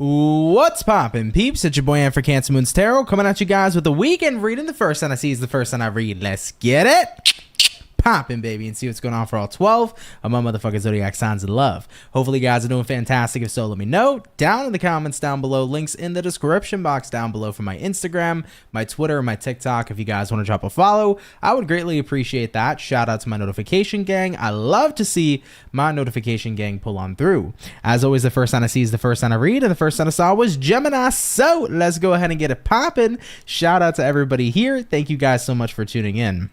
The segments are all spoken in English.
What's poppin', peeps? It's your boy Ann for CancerMoonsTarot, coming at you guys with the weekend reading. The first sign I see is the first sign I read. Let's get it poppin', baby, and see what's going on for all 12 of my motherfucking Zodiac signs of love. Hopefully you guys are doing fantastic. If so, let me know down in the comments down below. Links in the description box down below for my Instagram, my Twitter, and my TikTok. If you guys want to drop a follow, I would greatly appreciate that. Shout out to my notification gang. I love to see my notification gang pull on through. As always, the first sign I see is the first sign I read, and the first sign I saw was Gemini. So let's go ahead and get it poppin'. Shout out to everybody here. Thank you guys so much for tuning in.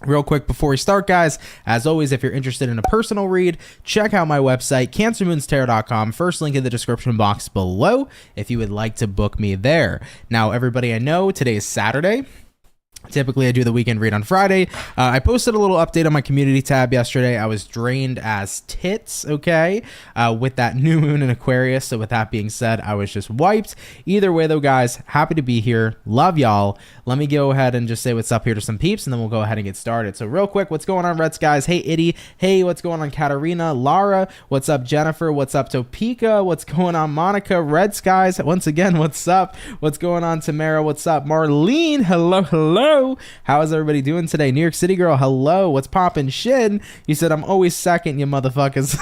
Real quick before we start, guys, as always, if you're interested in a personal read, check out my website, CancerMoonsTarot.com. First link in the description box below if you would like to book me there. Now, everybody, I know today is Saturday. Typically, I do the weekend read on Friday. I posted a little update on my community tab yesterday. I was drained as tits, okay, with that new moon in Aquarius. So with that being said, I was just wiped. Either way, though, guys, happy to be here. Love y'all. Let me go ahead and just say what's up here to some peeps, and then we'll go ahead and get started. So real quick, what's going on, Red Skies? Hey, Itty. Hey, what's going on, Katarina? Lara. What's up, Jennifer? What's up, Topeka? What's going on, Monica? Red Skies. Once again, what's up? What's going on, Tamara? What's up, Marlene? Hello, hello. How is everybody doing today? New York City girl, hello. What's poppin', Shin? You said I'm always second, you motherfuckers.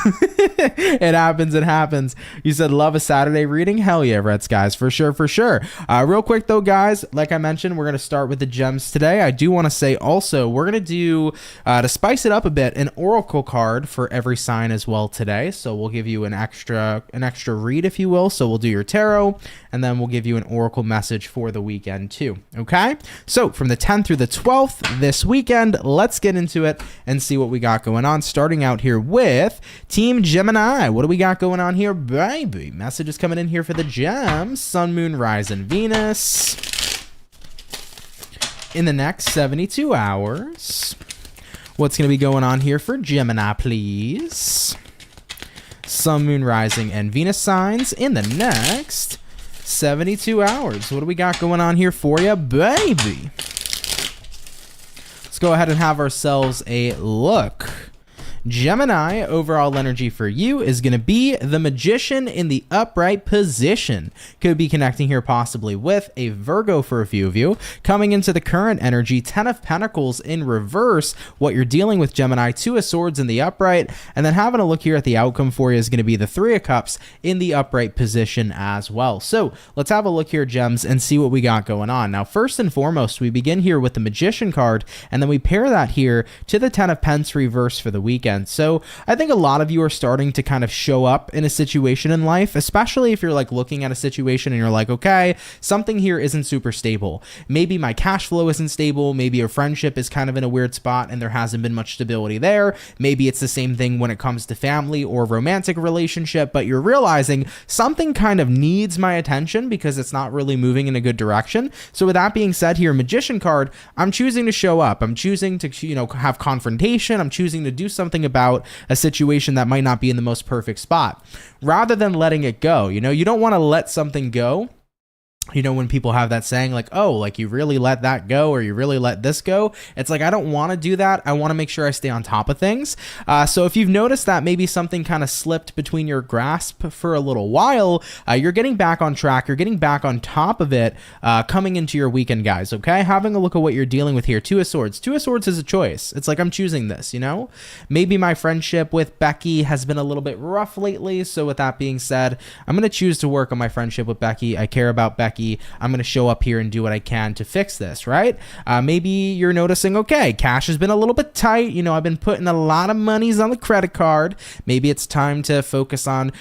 It happens, it happens. You said love a Saturday reading? Hell yeah, Red Skies, for sure, for sure. Real quick though, guys, like I mentioned, we're gonna start with the gems today. I do want to say also we're gonna do to spice it up a bit, an oracle card for every sign as well today. So we'll give you an extra read, if you will. So we'll do your tarot, and then we'll give you an oracle message for the weekend too. Okay, so from the 10th through the 12th this weekend, let's get into it and see what we got going on. Starting out here with Team Gemini. What do we got going on here, baby? Messages coming in here for the gems. Sun, Moon, Rise, and Venus in the next 72 hours. What's going to be going on here for Gemini, please? Sun, Moon, Rising, and Venus signs in the next 72 hours. What do we got going on here for you, baby? Let's go ahead and have ourselves a look. Gemini, overall energy for you is going to be the Magician in the upright position. Could be connecting here possibly with a Virgo for a few of you. Coming into the current energy, 10 of Pentacles in reverse. What you're dealing with, Gemini, 2 of Swords in the upright. And then having a look here at the outcome for you is going to be the 3 of Cups in the upright position as well. So let's have a look here, Gems, and see what we got going on. Now, first and foremost, we begin here with the Magician card, and then we pair that here to the 10 of Pence reverse for the weekend. So I think a lot of you are starting to kind of show up in a situation in life, especially if you're like looking at a situation and you're like, okay, something here isn't super stable. Maybe my cash flow isn't stable. Maybe a friendship is kind of in a weird spot and there hasn't been much stability there. Maybe it's the same thing when it comes to family or romantic relationship, but you're realizing something kind of needs my attention because it's not really moving in a good direction. So with that being said here, Magician card, I'm choosing to show up. I'm choosing to, have confrontation. I'm choosing to do something about a situation that might not be in the most perfect spot rather than letting it go. You don't want to let something go. When people have that saying like, oh, like you really let that go or you really let this go, it's like, I don't want to do that. I want to make sure I stay on top of things. So if you've noticed that maybe something kind of slipped between your grasp for a little while, you're getting back on track. You're getting back on top of it coming into your weekend, guys. Okay. Having a look at what you're dealing with here. 2 of Swords. 2 of Swords is a choice. It's like, I'm choosing this, maybe my friendship with Becky has been a little bit rough lately. So with that being said, I'm going to choose to work on my friendship with Becky. I care about Becky. I'm going to show up here and do what I can to fix this, right? Maybe you're noticing, okay, cash has been a little bit tight. I've been putting a lot of monies on the credit card. Maybe it's time to focus on,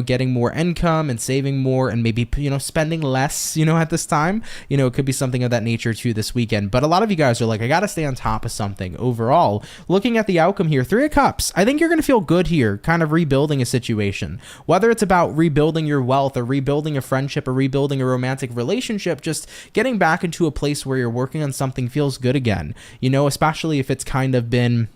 getting more income and saving more and maybe, spending less, at this time. It could be something of that nature too this weekend. But a lot of you guys are like, I got to stay on top of something overall. Looking at the outcome here, 3 of Cups. I think you're going to feel good here, kind of rebuilding a situation. Whether it's about rebuilding your wealth or rebuilding a friendship or rebuilding a romantic relationship, just getting back into a place where you're working on something feels good again, especially if it's kind of been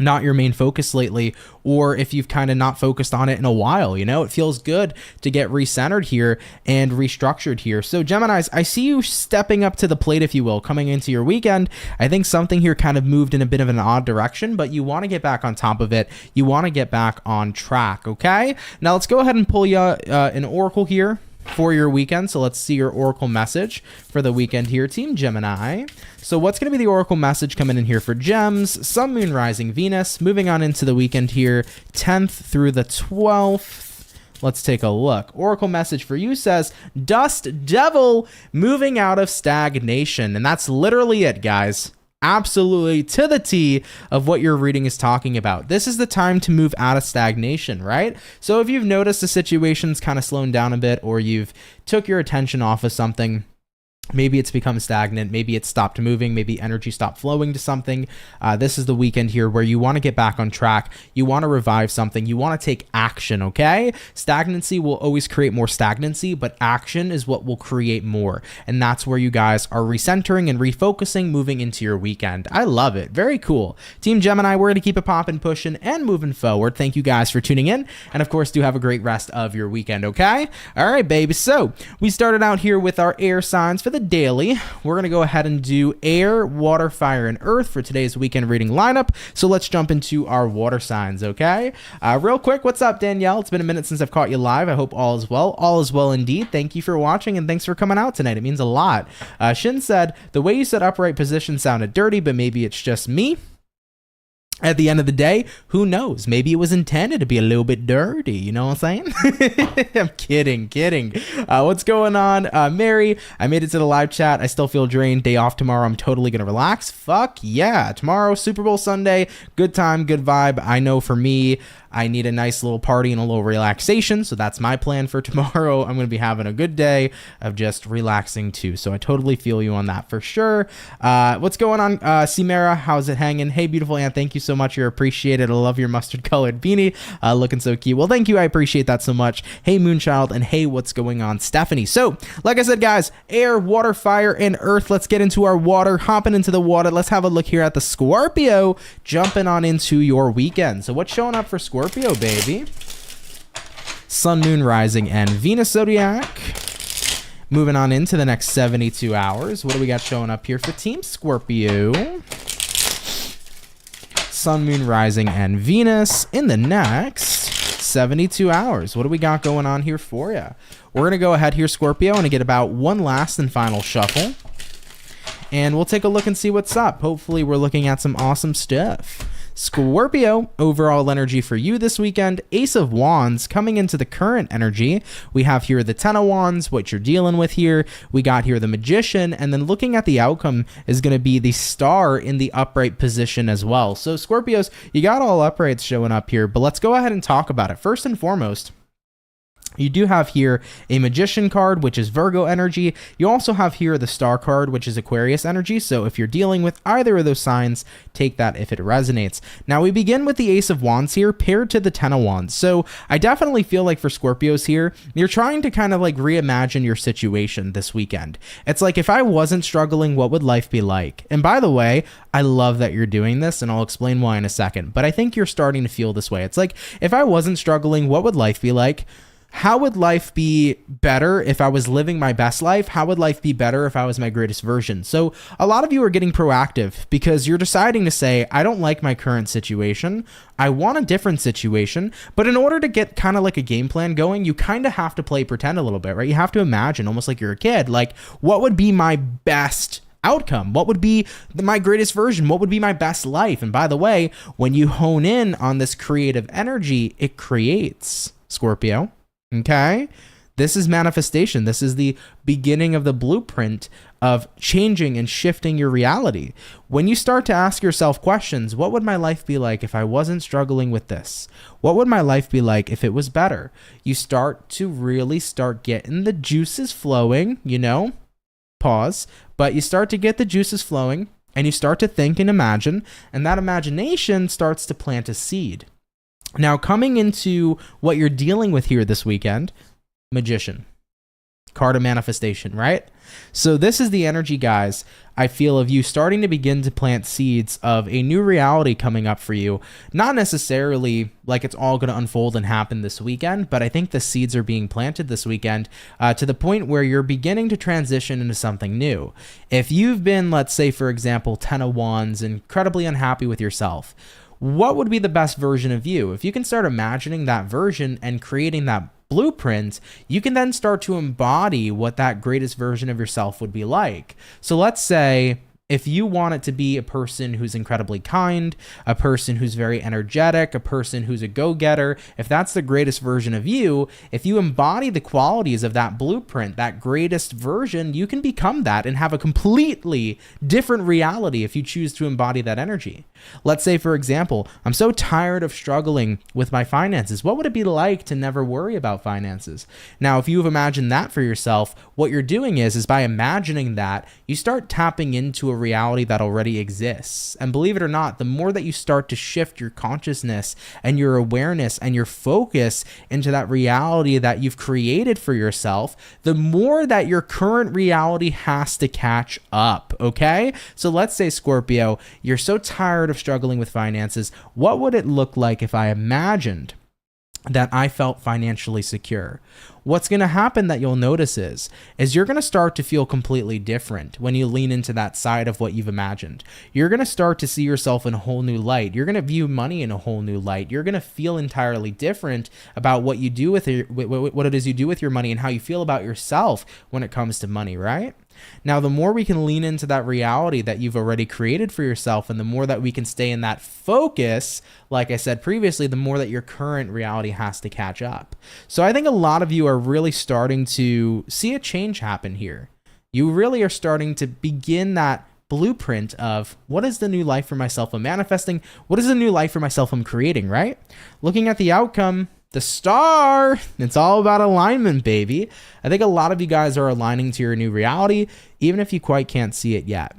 not your main focus lately, or if you've kind of not focused on it in a while. It feels good to get recentered here and restructured here. So Geminis, I see you stepping up to the plate, if you will, coming into your weekend. I think something here kind of moved in a bit of an odd direction, but you want to get back on top of it. You want to get back on track. Okay, now let's go ahead and pull you an oracle here. for your weekend. So let's see your oracle message for the weekend here, Team Gemini. So what's going to be the oracle message coming in here for Gems, Sun, Moon, Rising, Venus, moving on into the weekend here, 10th through the 12th. Let's take a look. Oracle message for you says, Dust Devil, moving out of stagnation. And that's literally it, guys. Absolutely to the T of what your reading is talking about. This is the time to move out of stagnation, right? So if you've noticed the situation's kind of slowing down a bit, or you've took your attention off of something, maybe it's become stagnant, maybe it's stopped moving, maybe energy stopped flowing to something. This is the weekend here where you want to get back on track. You want to revive something. You want to take action, okay? Stagnancy will always create more stagnancy, but action is what will create more. And that's where you guys are recentering and refocusing, moving into your weekend. I love it. Very cool. Team Gemini, we're going to keep it popping, pushing, and moving forward. Thank you guys for tuning in. And of course, do have a great rest of your weekend, okay? All right, baby. So we started out here with our air signs for the daily. We're going to go ahead and do air, water, fire, and earth for today's weekend reading lineup. So let's jump into our water signs, okay? Real quick, what's up, Danielle? It's been a minute since I've caught you live. I hope all is well. All is well indeed. Thank you for watching, and thanks for coming out tonight. It means a lot. Shin said, the way you said upright position sounded dirty, but maybe it's just me. At the end of the day, who knows? Maybe it was intended to be a little bit dirty. You know what I'm saying? I'm kidding. What's going on? Mary, I made it to the live chat. I still feel drained. Day off tomorrow. I'm totally going to relax. Fuck yeah. Tomorrow, Super Bowl Sunday. Good time, good vibe. I know for me, I need a nice little party and a little relaxation. So that's my plan for tomorrow. I'm going to be having a good day of just relaxing too. So I totally feel you on that for sure. What's going on? Simera, how's it hanging? Hey, beautiful Aunt. Thank you so much. You're appreciated. I love your mustard colored beanie. Looking so cute. Well, thank you. I appreciate that so much. Hey, Moonchild. And hey, what's going on, Stephanie? So like I said, guys, air, water, fire, and earth. Let's get into our water, hopping into the water. Let's have a look here at the Scorpio, jumping on into your weekend. So what's showing up for Scorpio, baby? Sun, Moon, Rising, and Venus Zodiac. Moving on into the next 72 hours. What do we got showing up here for Team Scorpio? Sun, Moon, Rising, and Venus in the next 72 hours. What do we got going on here for you? We're going to go ahead here, Scorpio, and get about one last and final shuffle. And we'll take a look and see what's up. Hopefully, we're looking at some awesome stuff. Scorpio, overall energy for you this weekend, Ace of Wands coming into the current energy. We have here the Ten of Wands, what you're dealing with here. We got here the Magician, and then looking at the outcome is going to be the Star in the upright position as well. So Scorpios, you got all uprights showing up here, but let's go ahead and talk about it. First and foremost, you do have here a Magician card, which is Virgo energy. You also have here the Star card, which is Aquarius energy. So if you're dealing with either of those signs, take that if it resonates. Now we begin with the Ace of Wands here paired to the Ten of Wands. So I definitely feel like for Scorpios here, you're trying to kind of like reimagine your situation this weekend. It's like, if I wasn't struggling, what would life be like? And by the way, I love that you're doing this, and I'll explain why in a second. But I think you're starting to feel this way. It's like, if I wasn't struggling, what would life be like? How would life be better if I was living my best life? How would life be better if I was my greatest version? So a lot of you are getting proactive because you're deciding to say, I don't like my current situation. I want a different situation. But in order to get kind of like a game plan going, you kind of have to play pretend a little bit, right? You have to imagine almost like you're a kid. Like, what would be my best outcome? What would be my greatest version? What would be my best life? And by the way, when you hone in on this creative energy, it creates, Scorpio. Okay, this is manifestation. This is the beginning of the blueprint of changing and shifting your reality. When you start to ask yourself questions, what would my life be like if I wasn't struggling with this? What would my life be like if it was better? You start to really start getting the juices flowing, you know, pause, but you start to get the juices flowing and you start to think and imagine, and that imagination starts to plant a seed. Now, coming into what you're dealing with here this weekend, Magician, card of manifestation, right? So this is the energy, guys, I feel of you starting to begin to plant seeds of a new reality coming up for you. Not necessarily like it's all going to unfold and happen this weekend, but I think the seeds are being planted this weekend to the point where you're beginning to transition into something new. If you've been, let's say, for example, Ten of Wands, incredibly unhappy with yourself, what would be the best version of you? If you can start imagining that version and creating that blueprint, you can then start to embody what that greatest version of yourself would be like. So let's say if you want it to be a person who's incredibly kind, a person who's very energetic, a person who's a go-getter, if that's the greatest version of you, if you embody the qualities of that blueprint, that greatest version, you can become that and have a completely different reality if you choose to embody that energy. Let's say, for example, I'm so tired of struggling with my finances. What would it be like to never worry about finances? Now, if you've imagined that for yourself, what you're doing is by imagining that, you start tapping into a reality that already exists. And believe it or not, the more that you start to shift your consciousness and your awareness and your focus into that reality that you've created for yourself, the more that your current reality has to catch up, okay? So let's say, Scorpio, you're so tired of struggling with finances. What would it look like if I imagined that I felt financially secure? What's going to happen that you'll notice is you're going to start to feel completely different when you lean into that side of what you've imagined. You're going to start to see yourself in a whole new light. You're going to view money in a whole new light. You're going to feel entirely different about what you do with what it is you do with your money and how you feel about yourself when it comes to money, right? Now, the more we can lean into that reality that you've already created for yourself, and the more that we can stay in that focus, like I said previously, the more that your current reality has to catch up. So I think a lot of you are really starting to see a change happen here. You really are starting to begin that blueprint of what is the new life for myself I'm manifesting? What is the new life for myself I'm creating, right? Looking at the outcome, the star, it's all about alignment, baby. I think a lot of you guys are aligning to your new reality, even if you quite can't see it yet.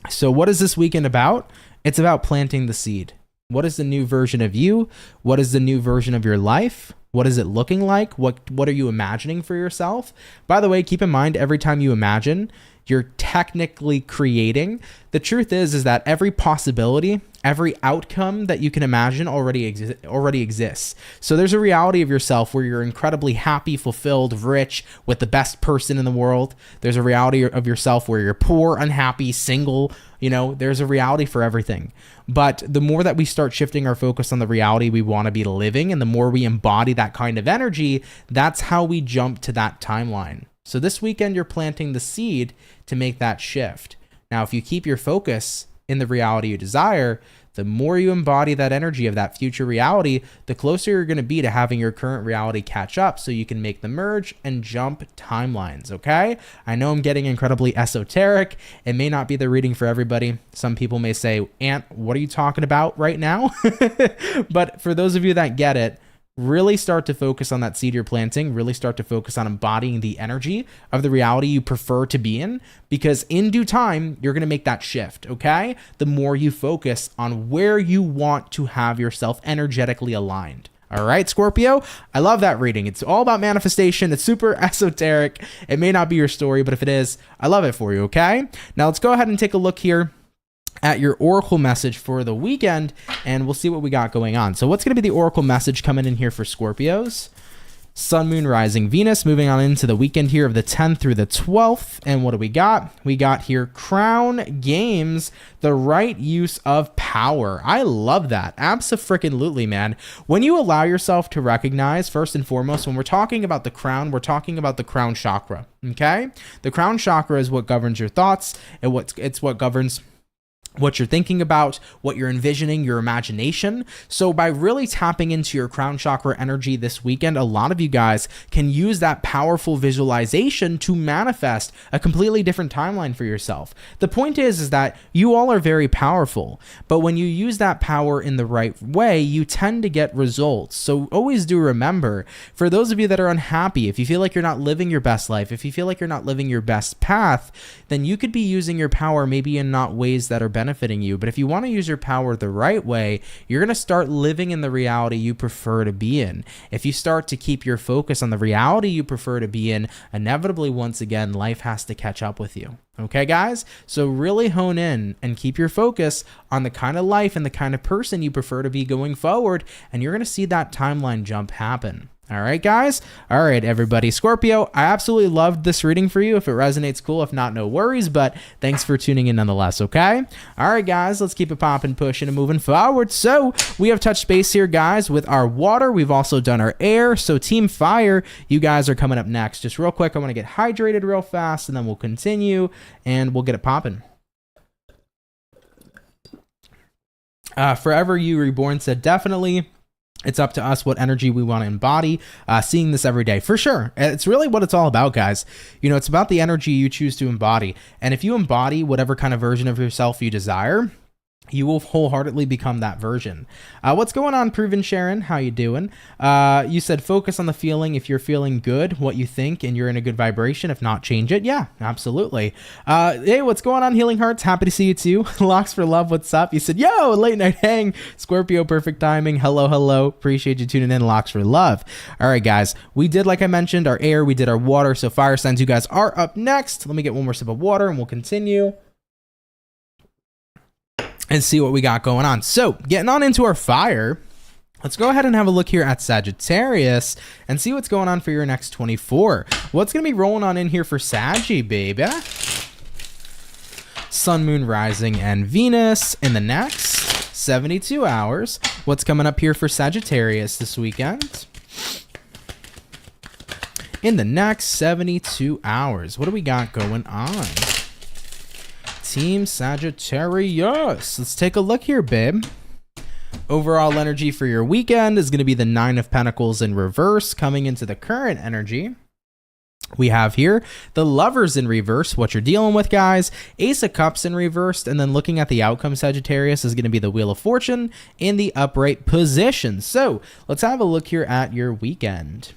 So what is this weekend about? It's about planting the seed. What is the new version of you? What is the new version of your life? What is it looking like? What are you imagining for yourself? By the way, keep in mind, every time you imagine, you're technically creating. The truth is that every possibility, every outcome that you can imagine already exists. So there's a reality of yourself where you're incredibly happy, fulfilled, rich, with the best person in the world. There's a reality of yourself where you're poor, unhappy, single. There's a reality for everything. But the more that we start shifting our focus on the reality we want to be living, and the more we embody that kind of energy, that's how we jump to that timeline. So this weekend, you're planting the seed to make that shift. Now, if you keep your focus in the reality you desire, the more you embody that energy of that future reality, the closer you're going to be to having your current reality catch up so you can make the merge and jump timelines, okay? I know I'm getting incredibly esoteric. It may not be the reading for everybody. Some people may say, Ant, what are you talking about right now? But for those of you that get it, really start to focus on that seed you're planting, really start to focus on embodying the energy of the reality you prefer to be in, because in due time, you're going to make that shift, okay? The more you focus on where you want to have yourself energetically aligned. All right, Scorpio, I love that reading. It's all about manifestation. It's super esoteric. It may not be your story, but if it is, I love it for you, okay? Now let's go ahead and take a look here at your oracle message for the weekend, and we'll see what we got going on. So what's going to be the oracle message coming in here for Scorpios? Sun, Moon, Rising, Venus, moving on into the weekend here of the 10th through the 12th. And what do we got? We got here Crown Games, the right use of power. I love that. Abso-freaking-lutely, man. When you allow yourself to recognize, first and foremost, when we're talking about the crown, we're talking about the crown chakra, okay? The crown chakra is what governs your thoughts, and it's what governs what you're thinking about, what you're envisioning, your imagination. So by really tapping into your crown chakra energy this weekend, a lot of you guys can use that powerful visualization to manifest a completely different timeline for yourself. The point is that you all are very powerful, but when you use that power in the right way, you tend to get results. So always do remember, for those of you that are unhappy, if you feel like you're not living your best life, if you feel like you're not living your best path, then you could be using your power maybe in not ways that are benefiting you. But if you want to use your power the right way, you're going to start living in the reality you prefer to be in. If you start to keep your focus on the reality you prefer to be in, inevitably, once again, life has to catch up with you. Okay, guys? So really hone in and keep your focus on the kind of life and the kind of person you prefer to be going forward, and you're going to see that timeline jump happen. All right, guys. All right, everybody. Scorpio, I absolutely loved this reading for you. If it resonates, cool. If not, no worries. But thanks for tuning in nonetheless, okay? All right, guys. Let's keep it popping, pushing, and moving forward. So we have touched base here, guys, with our water. We've also done our air. So Team Fire, you guys are coming up next. Just real quick, I want to get hydrated real fast, and then we'll continue, and we'll get it popping. Forever You Reborn said definitely. It's up to us what energy we want to embody, seeing this every day, for sure. It's really what it's all about, guys. You know, it's about the energy you choose to embody. And if you embody whatever kind of version of yourself you desire, you will wholeheartedly become that version. What's going on, Proven Sharon? How you doing? You said focus on the feeling. If you're feeling good, what you think, and you're in a good vibration. If not, change it. Yeah, absolutely. Hey, what's going on, Healing Hearts? Happy to see you too. Locks for Love, what's up? You said, yo, late night hang. Scorpio, perfect timing. Hello, hello. Appreciate you tuning in, Locks for Love. All right, guys. We did, like I mentioned, our air. We did our water. So fire signs, you guys are up next. Let me get one more sip of water and we'll continue and see what we got going on. So getting on into our fire, let's go ahead and have a look here at Sagittarius and see what's going on for your next 24. What's going to be rolling on in here for Saggy, baby? Sun, Moon, Rising, and Venus in the next 72 hours. What's coming up here for Sagittarius this weekend? In the next 72 hours, what do we got going on? Team Sagittarius. Let's take a look here, babe. Overall energy for your weekend is going to be the Nine of Pentacles in reverse. Coming into the current energy, we have here the Lovers in reverse, what you're dealing with, guys. Ace of Cups in reverse, and then looking at the outcome, Sagittarius, is going to be the Wheel of Fortune in the upright position. So let's have a look here at your weekend.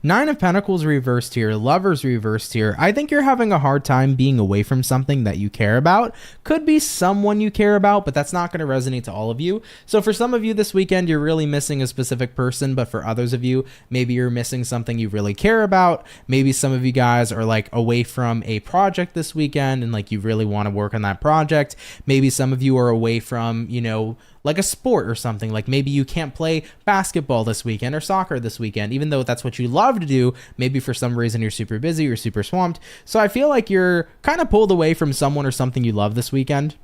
Nine of Pentacles reversed here, Lovers reversed here. I think you're having a hard time being away from something that you care about. Could be someone you care about, but that's not going to resonate to all of you. So for some of you this weekend, you're really missing a specific person, but for others of you, maybe you're missing something you really care about. Maybe some of you guys are like away from a project this weekend and like you really want to work on that project. Maybe some of you are away from, you know, like a sport or something. Like maybe you can't play basketball this weekend or soccer this weekend, even though that's what you love to do. Maybe for some reason you're super busy, you're super swamped. So I feel like you're kind of pulled away from someone or something you love this weekend.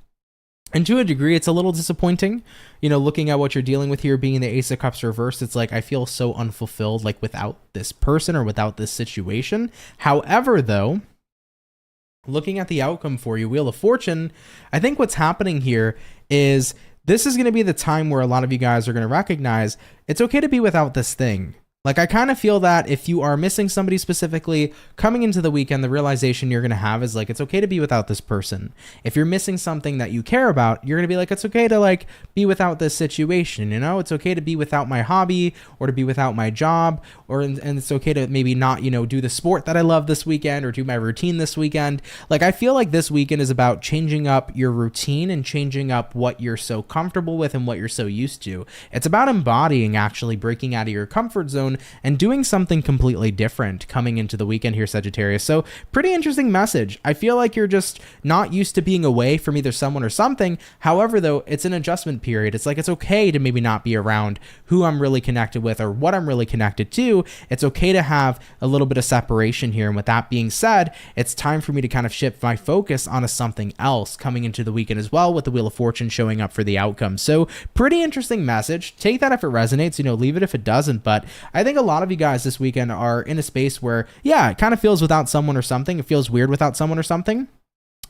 And to a degree, it's a little disappointing, you know, looking at what you're dealing with here being the Ace of Cups reversed. It's like, I feel so unfulfilled, like without this person or without this situation. However, though, looking at the outcome for you, Wheel of Fortune, I think what's happening here is this is going to be the time where a lot of you guys are going to recognize it's okay to be without this thing. Like, I kind of feel that if you are missing somebody specifically, coming into the weekend, the realization you're going to have is like, it's okay to be without this person. If you're missing something that you care about, you're going to be like, it's okay to like be without this situation, you know? It's okay to be without my hobby or to be without my job, and it's okay to maybe not, you know, do the sport that I love this weekend or do my routine this weekend. Like, I feel like this weekend is about changing up your routine and changing up what you're so comfortable with and what you're so used to. It's about embodying, actually breaking out of your comfort zone and doing something completely different coming into the weekend here, Sagittarius. So pretty interesting message. I feel like you're just not used to being away from either someone or something. However, though, it's an adjustment period. It's like, it's okay to maybe not be around who I'm really connected with or what I'm really connected to. It's okay to have a little bit of separation here. And with that being said, it's time for me to kind of shift my focus onto something else coming into the weekend as well, with the Wheel of Fortune showing up for the outcome. So pretty interesting message. Take that if it resonates, you know, leave it if it doesn't. But I think a lot of you guys this weekend are in a space where, yeah, it kind of feels without someone or something. It feels weird without someone or something.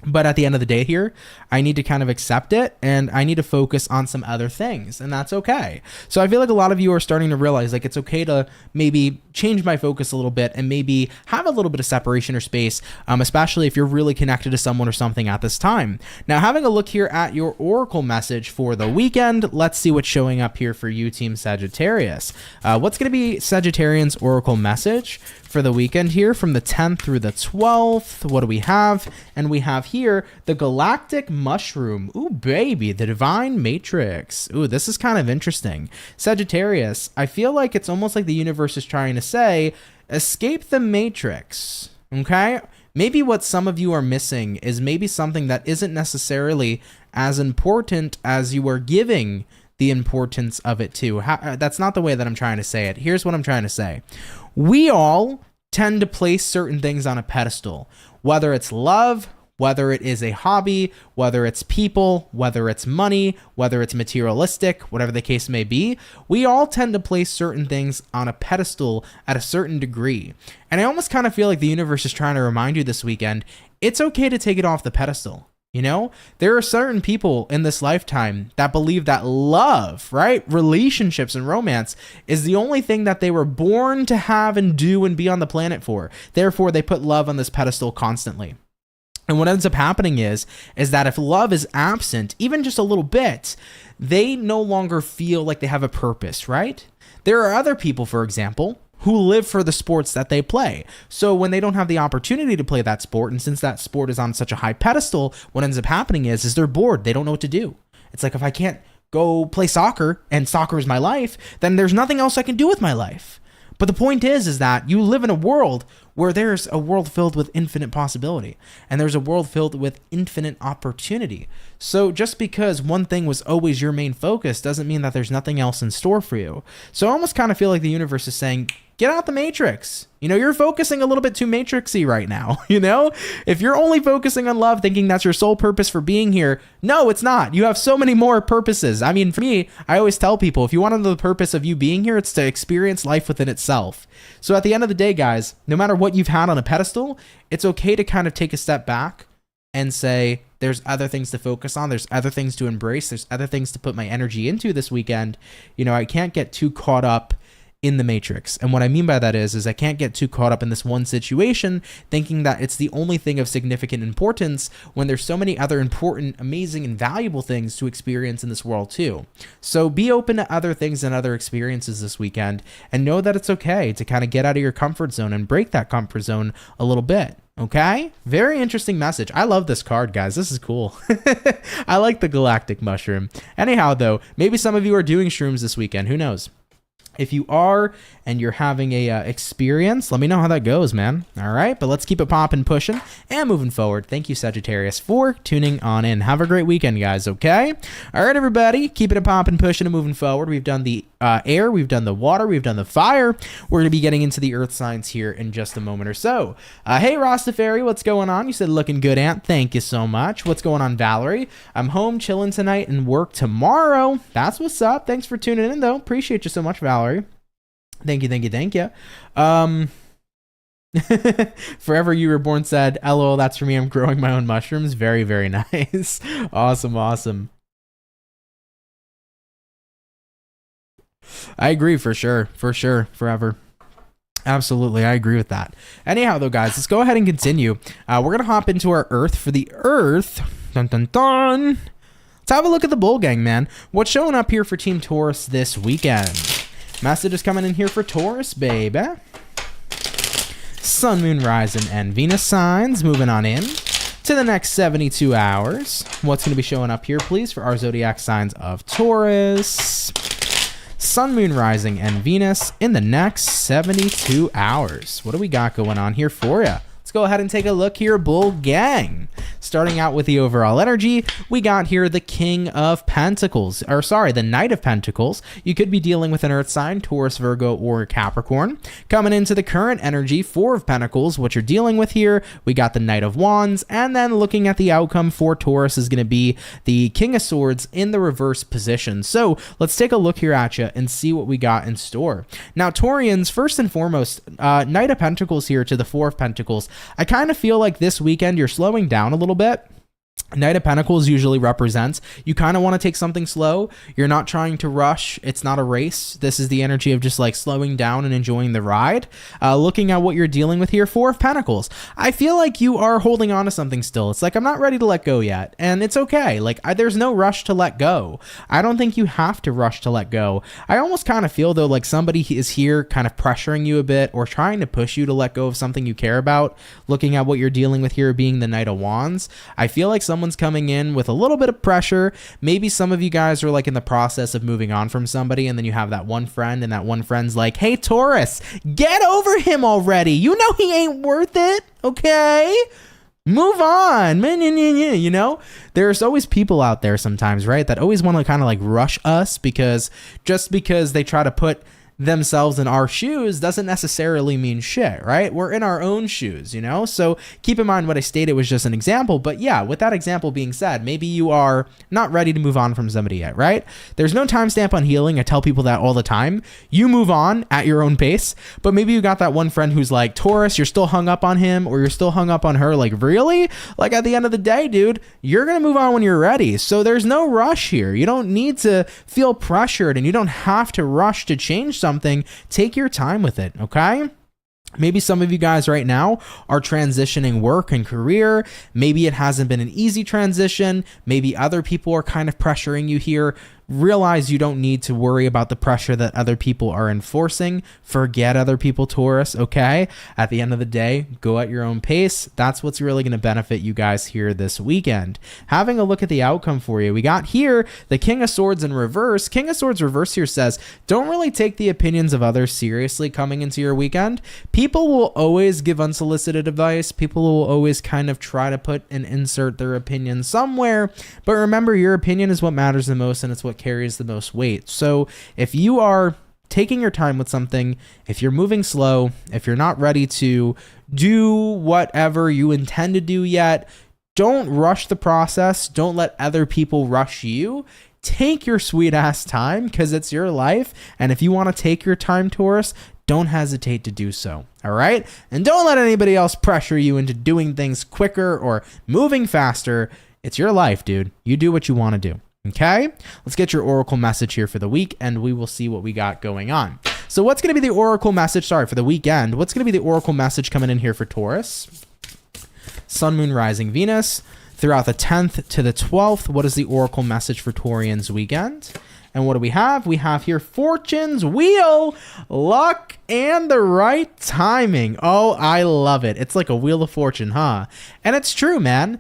But at the end of the day here, I need to kind of accept it and I need to focus on some other things, and that's okay. So I feel like a lot of you are starting to realize like it's okay to maybe change my focus a little bit and maybe have a little bit of separation or space, especially if you're really connected to someone or something at this time. Now, having a look here at your oracle message for the weekend, let's see what's showing up here for you, Team Sagittarius. What's going to be Sagittarian's oracle message for the weekend here from the 10th through the 12th? What do we have? And we have here the galactic mushroom. Ooh, baby, the divine matrix. Ooh, this is kind of interesting. Sagittarius, I feel like it's almost like the universe is trying to say, escape the matrix, okay? Maybe what some of you are missing is maybe something that isn't necessarily as important as you are giving the importance of it too. That's not the way that I'm trying to say it. Here's what I'm trying to say. We all tend to place certain things on a pedestal, whether it's love, whether it is a hobby, whether it's people, whether it's money, whether it's materialistic, whatever the case may be. We all tend to place certain things on a pedestal at a certain degree. And I almost kind of feel like the universe is trying to remind you this weekend, it's okay to take it off the pedestal. You know, there are certain people in this lifetime that believe that love, right? Relationships and romance is the only thing that they were born to have and do and be on the planet for. Therefore, they put love on this pedestal constantly. And what ends up happening is that if love is absent, even just a little bit, they no longer feel like they have a purpose, right? There are other people, for example, who live for the sports that they play. So when they don't have the opportunity to play that sport, and since that sport is on such a high pedestal, what ends up happening is they're bored. They don't know what to do. It's like, if I can't go play soccer and soccer is my life, then there's nothing else I can do with my life. But the point is that you live in a world where there's a world filled with infinite possibility, and there's a world filled with infinite opportunity. So just because one thing was always your main focus doesn't mean that there's nothing else in store for you. So I almost kind of feel like the universe is saying, get out the matrix. You know, you're focusing a little bit too matrixy right now. You know, if you're only focusing on love, thinking that's your sole purpose for being here, no, it's not. You have so many more purposes. I mean, for me, I always tell people, if you want to know the purpose of you being here, it's to experience life within itself. So at the end of the day, guys, no matter what you've had on a pedestal, it's okay to kind of take a step back and say, there's other things to focus on. There's other things to embrace. There's other things to put my energy into this weekend. You know, I can't get too caught up in the matrix. And what I mean by that is I can't get too caught up in this one situation thinking that it's the only thing of significant importance when there's so many other important, amazing, and valuable things to experience in this world too. So be open to other things and other experiences this weekend, and know that it's okay to kind of get out of your comfort zone and break that comfort zone a little bit. Okay? Very interesting message. I love this card, guys. This is cool. I like the galactic mushroom. Anyhow, though, maybe some of you are doing shrooms this weekend. Who knows? If you are and you're having a experience, let me know how that goes, man. All right, but let's keep it popping, pushing, and moving forward. Thank you, Sagittarius, for tuning on in. Have a great weekend, guys, okay? All right, everybody, keeping it popping, pushing, and moving forward. We've done the air, we've done the water, we've done the fire. We're going to be getting into the earth signs here in just a moment or so. Hey, Rastafari, what's going on? You said looking good, Aunt. Thank you so much. What's going on, Valerie? I'm home chilling tonight and work tomorrow. That's what's up. Thanks for tuning in, though. Appreciate you so much, Valerie. Thank you, thank you, thank you. Forever You Were Born said, LOL, that's for me. I'm growing my own mushrooms. Very, very nice. Awesome, awesome. I agree for sure, forever. Absolutely, I agree with that. Anyhow, though, guys, let's go ahead and continue. We're going to hop into our Earth for the Earth. Dun, dun, dun. Let's have a look at the Bull Gang, man. What's showing up here for Team Taurus this weekend? Message is coming in here for Taurus, baby. Sun, Moon, Rising, and Venus signs. Moving on in to the next 72 hours. What's going to be showing up here, please, for our zodiac signs of Taurus? Sun, Moon, Rising, and Venus in the next 72 hours. What do we got going on here for you? Let's go ahead and take a look here, Bull Gang. Starting out with the overall energy, we got here the King of Pentacles, or sorry, the Knight of Pentacles. You could be dealing with an Earth sign, Taurus, Virgo, or Capricorn. Coming into the current energy, Four of Pentacles, what you're dealing with here, we got the Knight of Wands, and then looking at the outcome for Taurus is going to be the King of Swords in the reverse position. So let's take a look here at you and see what we got in store. Now, Taurians, first and foremost, Knight of Pentacles here to the Four of Pentacles. I kind of feel like this weekend you're slowing down a little bit. Knight of Pentacles usually represents you kind of want to take something slow. You're not trying to rush. It's not a race. This is the energy of just like slowing down and enjoying the ride. Looking at what you're dealing with here, Four of Pentacles. I feel like you are holding on to something still. It's like, I'm not ready to let go yet. And it's okay. Like there's no rush to let go. I don't think you have to rush to let go. I almost kind of feel though like somebody is here kind of pressuring you a bit or trying to push you to let go of something you care about. Looking at what you're dealing with here being the Knight of Wands. I feel like someone's coming in with a little bit of pressure. Maybe some of you guys are like in the process of moving on from somebody, and then you have that one friend, and that one friend's like, hey, Taurus, get over him already. You know he ain't worth it, okay? Move on, man. You know, there's always people out there sometimes, right, that always want to kind of like rush us because they try to put themselves in our shoes doesn't necessarily mean shit, right? We're in our own shoes, you know? So keep in mind what I stated was just an example. But yeah, with that example being said, maybe you are not ready to move on from somebody yet, right? There's no timestamp on healing. I tell people that all the time. You move on at your own pace, but maybe you got that one friend who's like, Taurus, you're still hung up on him or you're still hung up on her. Like, really? Like, at the end of the day, dude, you're going to move on when you're ready. So there's no rush here. You don't need to feel pressured and you don't have to rush to change something. Take your time with it, okay? Maybe some of you guys right now are transitioning work and career. Maybe it hasn't been an easy transition. Maybe other people are kind of pressuring you here. Realize you don't need to worry about the pressure that other people are enforcing. Forget other people, Taurus, okay? At the end of the day, go at your own pace. That's what's really going to benefit you guys here this weekend. Having a look at the outcome for you, we got here the King of Swords in reverse. King of Swords reverse here says, don't really take the opinions of others seriously coming into your weekend. People will always give unsolicited advice. People will always kind of try to put and insert their opinion somewhere. But remember, your opinion is what matters the most and it's what carries the most weight. So if you are taking your time with something, if you're moving slow, if you're not ready to do whatever you intend to do yet, don't rush the process. Don't let other people rush you. Take your sweet ass time because it's your life. And if you want to take your time, Taurus, don't hesitate to do so. All right. And don't let anybody else pressure you into doing things quicker or moving faster. It's your life, dude. You do what you want to do. Okay, let's get your oracle message here for the week and we will see what we got going on. So what's going to be the oracle message? Sorry, for the weekend. What's going to be the oracle message coming in here for Taurus? Sun, Moon, Rising, Venus. Throughout the 10th to the 12th, what is the oracle message for Taurians weekend? And what do we have? We have here Fortune's Wheel, luck, and the right timing. Oh, I love it. It's like a Wheel of Fortune, huh? And it's true, man.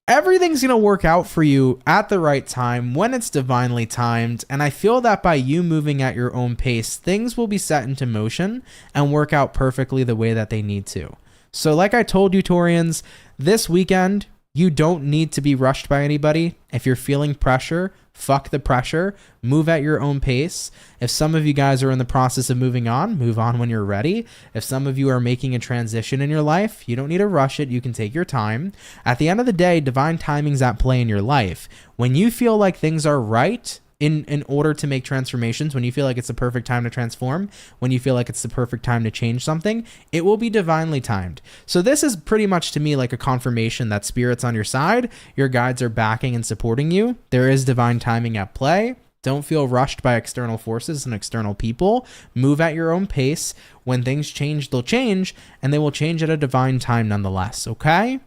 Everything's going to work out for you at the right time when it's divinely timed. And I feel that by you moving at your own pace, things will be set into motion and work out perfectly the way that they need to. So like I told you, Taurians, this weekend, you don't need to be rushed by anybody. If you're feeling pressure, fuck the pressure. Move at your own pace. If some of you guys are in the process of moving on, move on when you're ready. If some of you are making a transition in your life, you don't need to rush it. You can take your time. At the end of the day, divine timing's at play in your life. When you feel like things are right, in order to make transformations, when you feel like it's the perfect time to transform, when you feel like it's the perfect time to change something, it will be divinely timed. So this is pretty much to me like a confirmation that spirit's on your side. Your guides are backing and supporting you. There is divine timing at play. Don't feel rushed by external forces and external people. Move at your own pace. When things change, they'll change, and they will change at a divine time nonetheless, okay?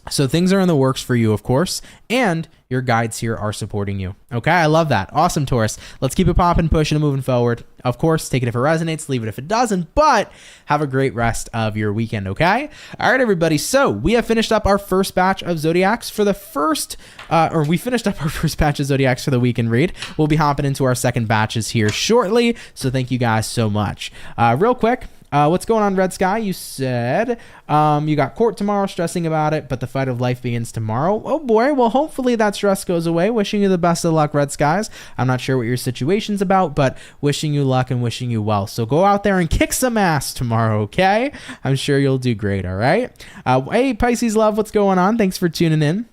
So things are in the works for you, of course, and your guides here are supporting you. Okay, I love that. Awesome, Taurus. Let's keep it popping, pushing, and moving forward. Of course, take it if it resonates, leave it if it doesn't, but have a great rest of your weekend, okay? All right, everybody. So we have finished up our first batch of Zodiacs for the first, we finished up our first batch of Zodiacs for the weekend read. We'll be hopping into our second batches here shortly, so thank you guys so much. Real quick, what's going on, Red Sky? You said you got court tomorrow, stressing about it, but the fight of life begins tomorrow. Oh boy, well hopefully that stress goes away. Wishing you the best of luck, Red Skies. I'm not sure what your situation's about, but wishing you luck and wishing you well. So go out there and kick some ass tomorrow, okay? I'm sure you'll do great, all right? Hey, Pisces love, what's going on? Thanks for tuning in.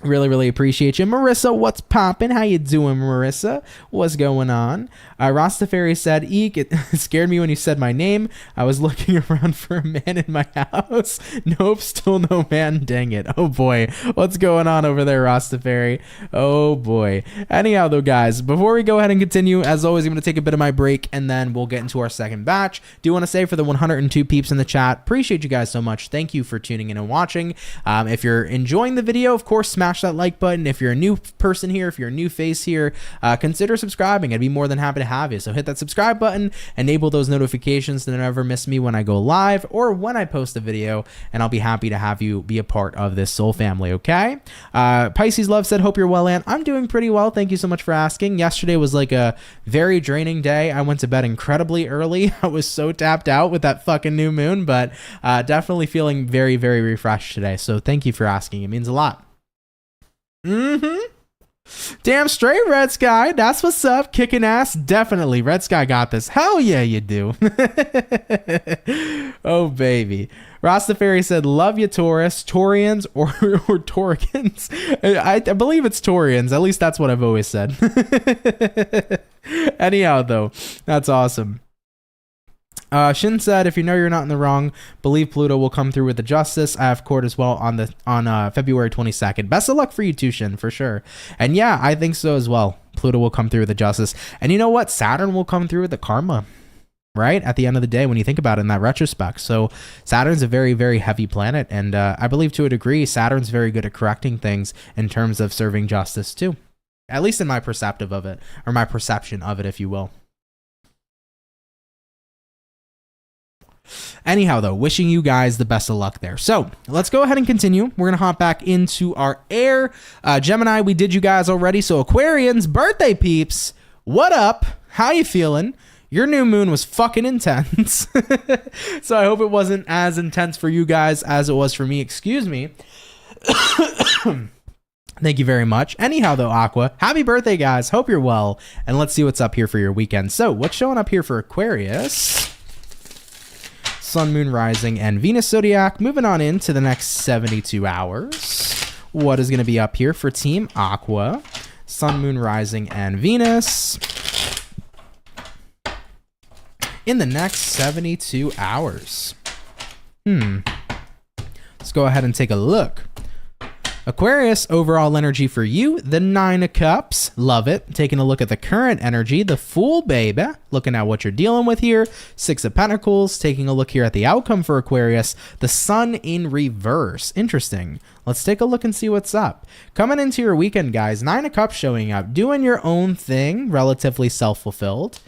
Really, really appreciate you. Marissa, what's poppin'? How you doing, Marissa? What's going on? Rastafari said, Eek, it scared me when you said my name. I was looking around for a man in my house. Nope, still no man. Dang it. Oh, boy. What's going on over there, Rastafari? Oh, boy. Anyhow, though, guys, before we go ahead and continue, as always, I'm going to take a bit of my break, and then we'll get into our second batch. Do want to say for the 102 peeps in the chat, appreciate you guys so much. Thank you for tuning in and watching. If you're enjoying the video, of course, smash smash that like button. If you're a new person here, if you're a new face here, consider subscribing. I'd be more than happy to have you. So hit that subscribe button, enable those notifications to never miss me when I go live or when I post a video, and I'll be happy to have you be a part of this soul family, okay? Pisces Love said, hope you're well, Ann. I'm doing pretty well. Thank you so much for asking. Yesterday was like a very draining day. I went to bed incredibly early. I was so tapped out with that fucking new moon, but definitely feeling very, very refreshed today. So thank you for asking. It means a lot. Damn straight, Red Sky. That's what's up. Kicking ass. Definitely. Red Sky got this. Hell yeah, you do. Oh, baby. Rastafari said, love you, Taurus. Taurians or Tauricans. I believe it's Taurians. At least that's what I've always said. Anyhow, though, that's awesome. Shin said, if you know you're not in the wrong, believe Pluto will come through with the justice. I have court as well on February 22nd. Best of luck for you too, Shin, for sure. And yeah, I think so as well. Pluto will come through with the justice. And you know what? Saturn will come through with the karma, right? At the end of the day, when you think about it in that retrospect. So Saturn's a very, very heavy planet. And I believe to a degree, Saturn's very good at correcting things in terms of serving justice too. At least in my perceptive of it, or my perception of it, if you will. Anyhow, though, wishing you guys the best of luck there. So let's go ahead and continue. We're going to hop back into our air. Gemini, we did you guys already. So Aquarians, birthday peeps, what up? How you feeling? Your new moon was fucking intense. So I hope it wasn't as intense for you guys as it was for me. Excuse me. Thank you very much. Anyhow, though, Aqua, happy birthday, guys. Hope you're well. And let's see what's up here for your weekend. So what's showing up here for Aquarius? Sun, Moon, Rising, and Venus Zodiac. Moving on into the next 72 hours. What is going to be up here for Team Aqua? Sun, Moon, Rising, and Venus. In the next 72 hours. Let's go ahead and take a look. Aquarius, overall energy for you, the 9 of Cups. Love it. Taking a look at the current energy, the Fool, baby. Looking at what you're dealing with here. 6 of Pentacles. Taking a look here at the outcome for Aquarius, the Sun in reverse. Interesting. Let's take a look and see what's up. Coming into your weekend, guys, 9 of Cups showing up. Doing your own thing, relatively self-fulfilled.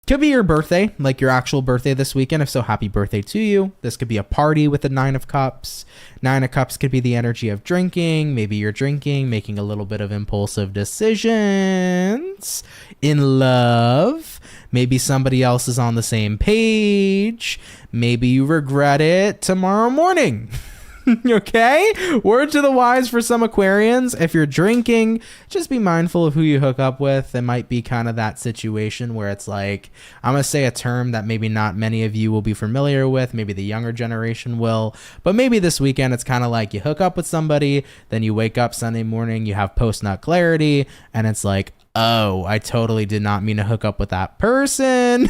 Could be your birthday, like your actual birthday this weekend. If so, happy birthday to you. This could be a party with the 9 of Cups. 9 of Cups could be the energy of drinking. Maybe you're drinking, making a little bit of impulsive decisions. In love. Maybe somebody else is on the same page. Maybe you regret it tomorrow morning. Okay? Word to the wise for some Aquarians. If you're drinking, just be mindful of who you hook up with. It might be kind of that situation where it's like, I'm going to say a term that maybe not many of you will be familiar with. Maybe the younger generation will. But maybe this weekend, it's kind of like you hook up with somebody, then you wake up Sunday morning, you have post-nut clarity, and it's like, oh, I totally did not mean to hook up with that person.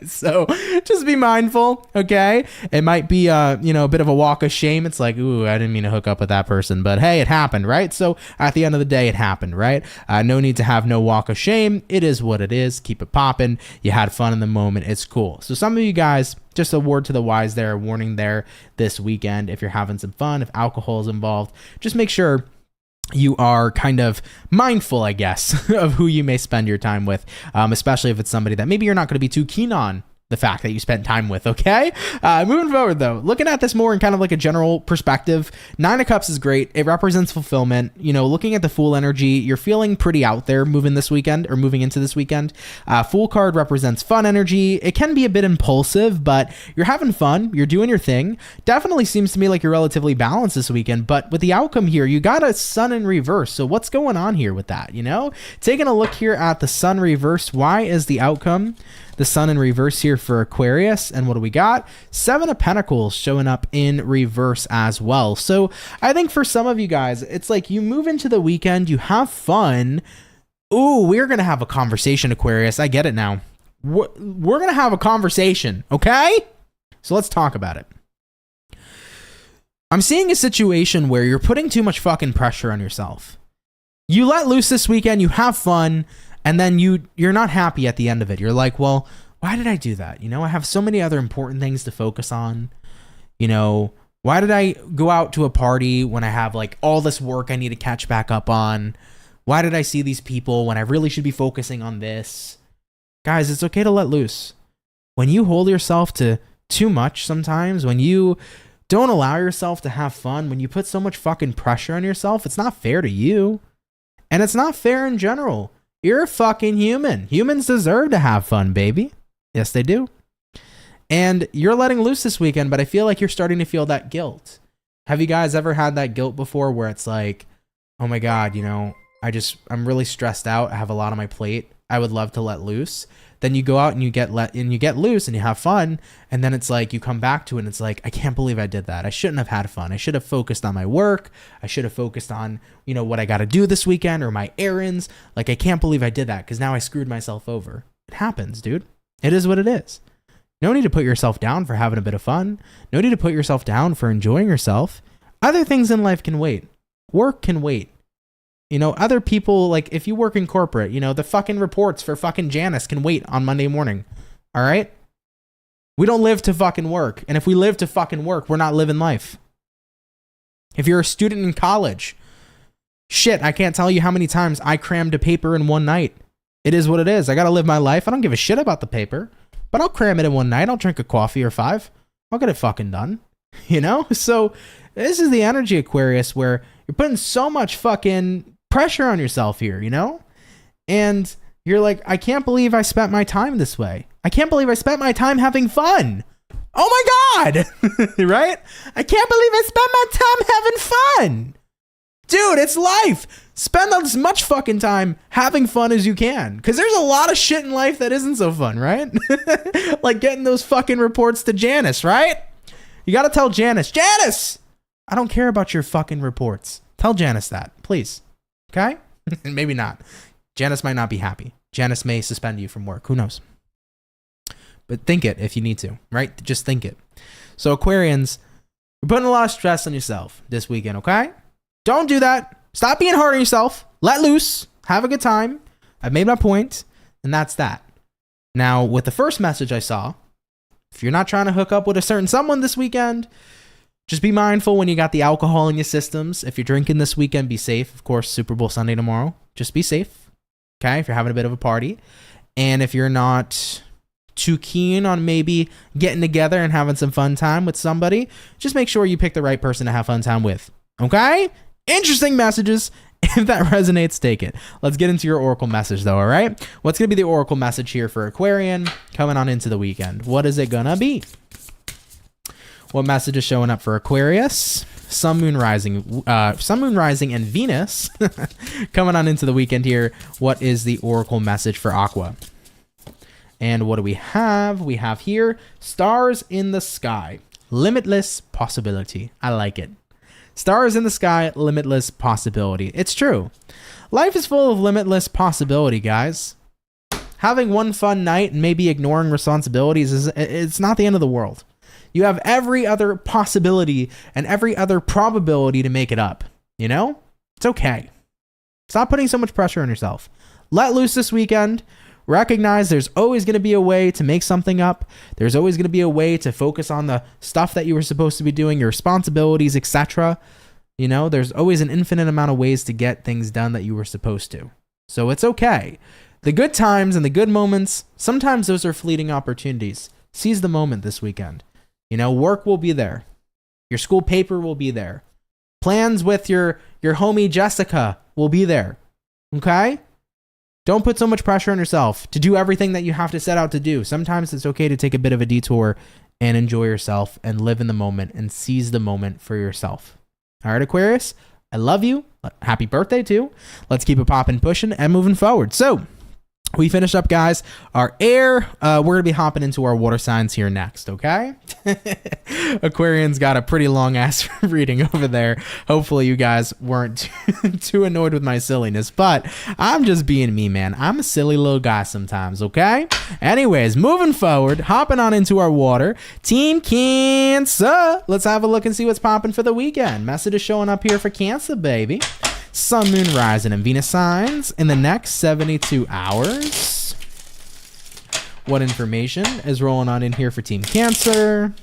So just be mindful, okay? It might be, a bit of a walk of shame. It's like, ooh, I didn't mean to hook up with that person, but hey, it happened, right? So at the end of the day, it happened, right? No need to have no walk of shame. It is what it is. Keep it popping. You had fun in the moment. It's cool. So some of you guys, just a word to the wise there, a warning there this weekend. If you're having some fun, if alcohol is involved, just make sure you are kind of mindful, I guess, of who you may spend your time with, especially if it's somebody that maybe you're not going to be too keen on the fact that you spent time with, okay? Moving forward, though, looking at this more in kind of like a general perspective, 9 of Cups is great. It represents fulfillment. Looking at the Fool energy, you're feeling pretty out there moving into this weekend. Fool card represents fun energy. It can be a bit impulsive, but you're having fun. You're doing your thing. Definitely seems to me like you're relatively balanced this weekend, but with the outcome here, you got a Sun in reverse. So what's going on here with that, Taking a look here at the Sun reverse, why is the outcome the Sun in reverse here for Aquarius? And what do we got? 7 of Pentacles showing up in reverse as well. So I think for some of you guys, it's like you move into the weekend, you have fun. Ooh, we're going to have a conversation, Aquarius. I get it now. We're going to have a conversation, okay? So let's talk about it. I'm seeing a situation where you're putting too much fucking pressure on yourself. You let loose this weekend, you have fun, and then you're not happy at the end of it. You're like, well, why did I do that? I have so many other important things to focus on. Why did I go out to a party when I have like all this work I need to catch back up on? Why did I see these people when I really should be focusing on this? Guys, it's okay to let loose. When you hold yourself to too much sometimes, when you don't allow yourself to have fun, when you put so much fucking pressure on yourself, it's not fair to you. And it's not fair in general. You're a fucking human. Humans deserve to have fun, baby. Yes, they do. And you're letting loose this weekend, but I feel like you're starting to feel that guilt. Have you guys ever had that guilt before where it's like, oh my God, you know, I'm really stressed out. I have a lot on my plate. I would love to let loose. Then you go out and you get loose and you have fun. And then it's like, you come back to it and it's like, I can't believe I did that. I shouldn't have had fun. I should have focused on my work. I should have focused on, you know, what I got to do this weekend or my errands. Like, I can't believe I did that because now I screwed myself over. It happens, dude. It is what it is. No need to put yourself down for having a bit of fun. No need to put yourself down for enjoying yourself. Other things in life can wait. Work can wait. You know, other people, like if you work in corporate, you know, the fucking reports for fucking Janice can wait on Monday morning. All right? We don't live to fucking work. And if we live to fucking work, we're not living life. If you're a student in college, shit, I can't tell you how many times I crammed a paper in one night. It is what it is. I got to live my life. I don't give a shit about the paper. But I'll cram it in one night. I'll drink a coffee or 5. I'll get it fucking done. You know? So this is the energy, Aquarius, where you're putting so much fucking pressure on yourself here, you know? And you're like, I can't believe I spent my time this way. I can't believe I spent my time having fun. Oh my God. Right? I can't believe I spent my time having fun. Dude, it's life. Spend as much fucking time having fun as you can. Because there's a lot of shit in life that isn't so fun, right? Like getting those fucking reports to Janice, right? You got to tell Janice, Janice, I don't care about your fucking reports. Tell Janice that, please. Okay? Maybe not. Janice might not be happy. Janice may suspend you from work. Who knows? But think it if you need to, right? Just think it. So Aquarians, you're putting a lot of stress on yourself this weekend, okay? Don't do that. Stop being hard on yourself. Let loose. Have a good time. I've made my point, and that's that. Now, with the first message I saw, if you're not trying to hook up with a certain someone this weekend, just be mindful when you got the alcohol in your systems. If you're drinking this weekend, be safe. Of course, Super Bowl Sunday tomorrow. Just be safe, okay, if you're having a bit of a party. And if you're not too keen on maybe getting together and having some fun time with somebody, just make sure you pick the right person to have fun time with, okay? Interesting messages. If that resonates, take it. Let's get into your oracle message though, all right? What's going to be the oracle message here for Aquarian coming on into the weekend? What is it going to be? What message is showing up for Aquarius? Sun, Moon, Rising, and Venus coming on into the weekend here. What is the oracle message for Aqua? And what do we have? We have here stars in the sky. Limitless possibility. I like it. Stars in the sky, limitless possibility. It's true. Life is full of limitless possibility, guys. Having one fun night and maybe ignoring responsibilities it's not the end of the world. You have every other possibility and every other probability to make it up. You know? It's okay. Stop putting so much pressure on yourself. Let loose this weekend. Recognize there's always going to be a way to make something up. There's always going to be a way to focus on the stuff that you were supposed to be doing, your responsibilities, etc. You know, there's always an infinite amount of ways to get things done that you were supposed to. So it's okay. The good times and the good moments, sometimes those are fleeting opportunities. Seize the moment this weekend. You know, work will be there. Your school paper will be there. Plans with your homie Jessica will be there. Okay? Don't put so much pressure on yourself to do everything that you have to set out to do. Sometimes it's okay to take a bit of a detour and enjoy yourself and live in the moment and seize the moment for yourself. All right, Aquarius, I love you. Happy birthday, too. Let's keep it popping, pushing, and moving forward. So we finished up, guys, our air. We're going to be hopping into our water signs here next, okay? Aquarian's got a pretty long-ass reading over there. Hopefully you guys weren't too annoyed with my silliness, but I'm just being me, man. I'm a silly little guy sometimes, okay? Anyways, moving forward, hopping on into our water. Team Cancer. Let's have a look and see what's popping for the weekend. Message is showing up here for Cancer, baby. Sun, Moon, Rising, and Venus signs in the next 72 hours. What information is rolling on in here for Team Cancer?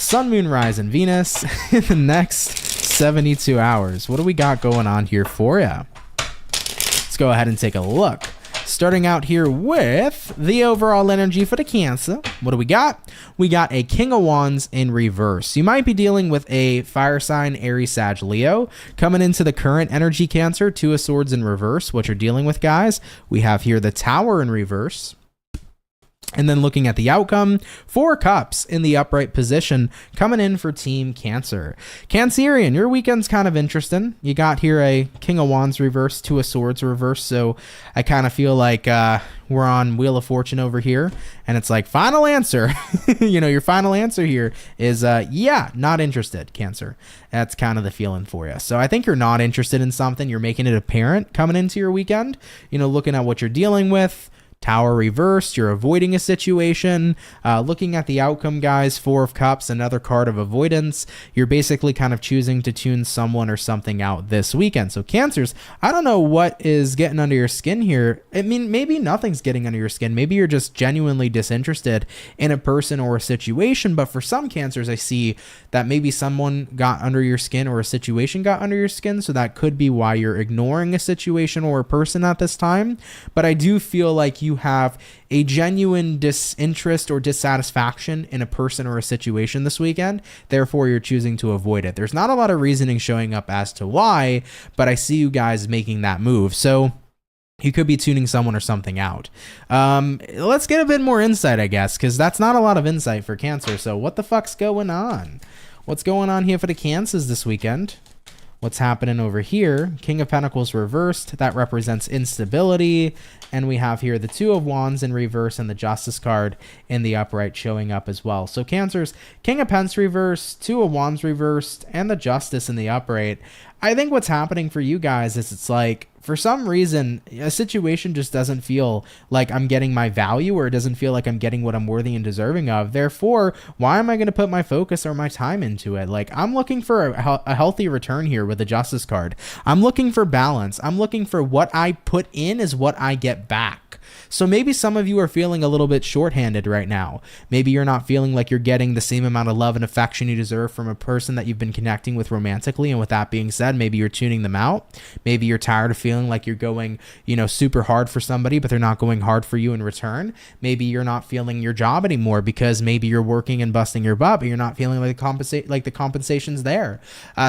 Sun, Moon, Rise, and Venus in the next 72 hours. What do we got going on here for you? Let's go ahead and take a look. Starting out here with the overall energy for the Cancer. What do we got? We got a King of Wands in reverse. You might be dealing with a fire sign, Aries, Sag, Leo. Coming into the current energy, Cancer, Two of Swords in reverse. What you're dealing with, guys, we have here the Tower in reverse. And then looking at the outcome, Four Cups in the upright position coming in for Team Cancer. Cancerian, your weekend's kind of interesting. You got here a King of Wands reverse, Two of Swords reverse. So I kind of feel like we're on Wheel of Fortune over here. And it's like, final answer. You know, your final answer here is, yeah, not interested, Cancer. That's kind of the feeling for you. So I think you're not interested in something. You're making it apparent coming into your weekend. You know, looking at what you're dealing with. Tower reversed, you're avoiding a situation. Looking at the outcome, guys, Four of Cups, another card of avoidance. You're basically kind of choosing to tune someone or something out this weekend. So Cancers, I don't know what is getting under your skin here. I mean, maybe nothing's getting under your skin. Maybe you're just genuinely disinterested in a person or a situation. But for some Cancers, I see that maybe someone got under your skin or a situation got under your skin. So that could be why you're ignoring a situation or a person at this time. But I do feel like you have a genuine disinterest or dissatisfaction in a person or a situation this weekend. Therefore, you're choosing to avoid it. There's not a lot of reasoning showing up as to why, but I see you guys making that move. So you could be tuning someone or something out. Let's get a bit more insight, I guess, because that's not a lot of insight for Cancer. So what the fuck's going on? What's going on here for the Cancers this weekend? What's happening over here? King of Pentacles reversed. That represents instability. And we have here the Two of Wands in reverse and the Justice card in the upright showing up as well. So Cancers, King of Pents reversed, Two of Wands reversed, and the Justice in the upright. I think what's happening for you guys is it's like, for some reason, a situation just doesn't feel like I'm getting my value, or it doesn't feel like I'm getting what I'm worthy and deserving of. Therefore, why am I going to put my focus or my time into it? Like, I'm looking for a healthy return here with the Justice card. I'm looking for balance. I'm looking for what I put in is what I get back. So maybe some of you are feeling a little bit shorthanded right now. Maybe you're not feeling like you're getting the same amount of love and affection you deserve from a person that you've been connecting with romantically. And with that being said, maybe you're tuning them out. Maybe you're tired of feeling like you're going, you know, super hard for somebody, but they're not going hard for you in return. Maybe you're not feeling your job anymore because maybe you're working and busting your butt, but you're not feeling like the compensation's there.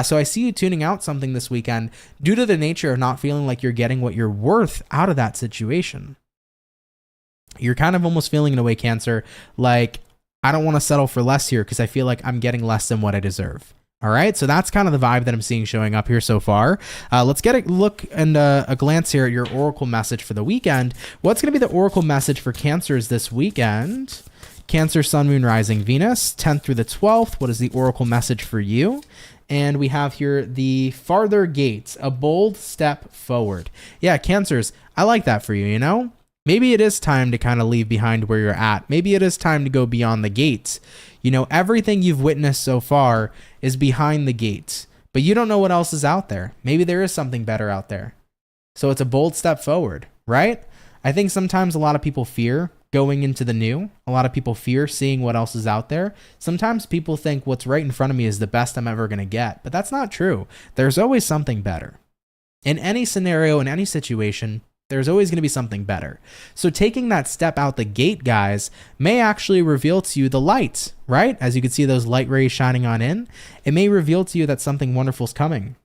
So I see you tuning out something this weekend due to the nature of not feeling like you're getting what you're worth out of that situation. You're kind of almost feeling in a way, Cancer, like, I don't want to settle for less here because I feel like I'm getting less than what I deserve. All right, so that's kind of the vibe that I'm seeing showing up here so far. Let's get a look and a glance here at your Oracle message for the weekend. What's going to be the Oracle message for Cancers this weekend? Cancer, Sun, Moon, Rising, Venus, 10th through the 12th. What is the Oracle message for you? And we have here the farther gates, a bold step forward. Yeah, Cancers, I like that for you, you know? Maybe it is time to kind of leave behind where you're at. Maybe it is time to go beyond the gates. You know, everything you've witnessed so far is behind the gates, but you don't know what else is out there. Maybe there is something better out there. So it's a bold step forward, right? I think sometimes a lot of people fear going into the new. A lot of people fear seeing what else is out there. Sometimes people think what's right in front of me is the best I'm ever going to get, but that's not true. There's always something better. In any scenario, in any situation, there's always going to be something better. So taking that step out the gate, guys, may actually reveal to you the light, right? As you can see those light rays shining on in, it may reveal to you that something wonderful is coming.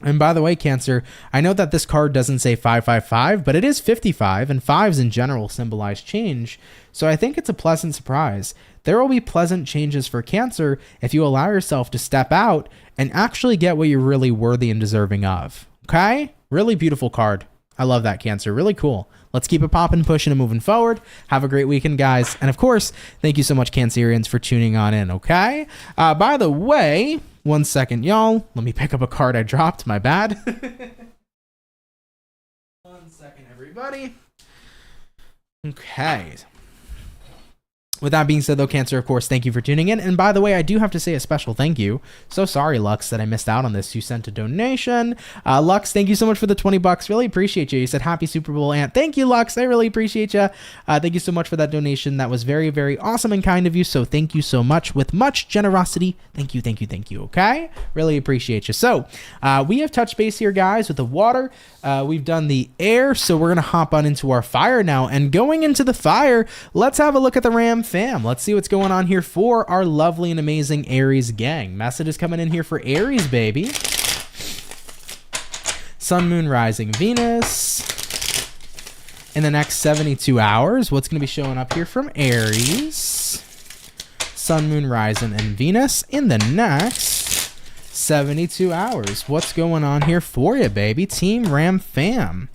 And by the way, Cancer, I know that this card doesn't say 555, but it is 55, and fives in general symbolize change. So I think it's a pleasant surprise. There will be pleasant changes for Cancer if you allow yourself to step out and actually get what you're really worthy and deserving of. Okay? Really beautiful card. I love that, Cancer. Really cool. Let's keep it popping, pushing, and moving forward. Have a great weekend, guys. And of course, thank you so much, Cancerians, for tuning on in, okay? By the way, 1 second, y'all. Let me pick up a card I dropped. My bad. 1 second, everybody. Okay. With that being said, though, Cancer, of course, thank you for tuning in. And by the way, I do have to say a special thank you. So sorry, Lux, that I missed out on this. You sent a donation. Lux, thank you so much for the $20. Really appreciate you. You said happy Super Bowl, Aunt. Thank you, Lux. I really appreciate you. Thank you so much for that donation. That was very, very awesome and kind of you. So thank you so much with much generosity. Thank you, thank you, thank you. Okay? Really appreciate you. So we have touched base here, guys, with the water. We've done the air. So we're going to hop on into our fire now. And going into the fire, let's have a look at the Ram fam. Let's see what's going on here for our lovely and amazing Aries gang. Messages coming in here for Aries, baby. Sun, Moon, Rising, Venus. In the next 72 hours, what's going to be showing up here from Aries? Sun, Moon, Rising, and Venus. In the next 72 hours, what's going on here for you, baby? Team Ram fam.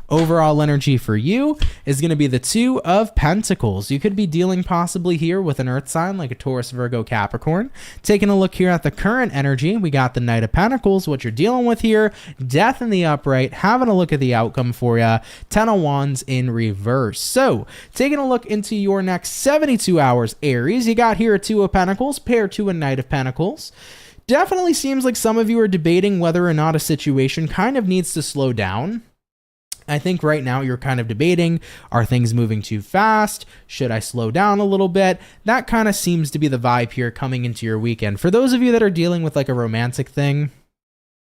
Overall energy for you is going to be the Two of Pentacles. You could be dealing possibly here with an earth sign like a Taurus, Virgo, Capricorn. Taking a look here at the current energy, we got the Knight of Pentacles, what you're dealing with here, Death in the upright, having a look at the outcome for you, 10 of Wands in reverse. So taking a look into your next 72 hours, Aries, you got here a Two of Pentacles paired to a Knight of Pentacles. Definitely seems like some of you are debating whether or not a situation kind of needs to slow down. I think right now you're kind of debating, are things moving too fast? Should I slow down a little bit? That kind of seems to be the vibe here coming into your weekend. For those of you that are dealing with like a romantic thing,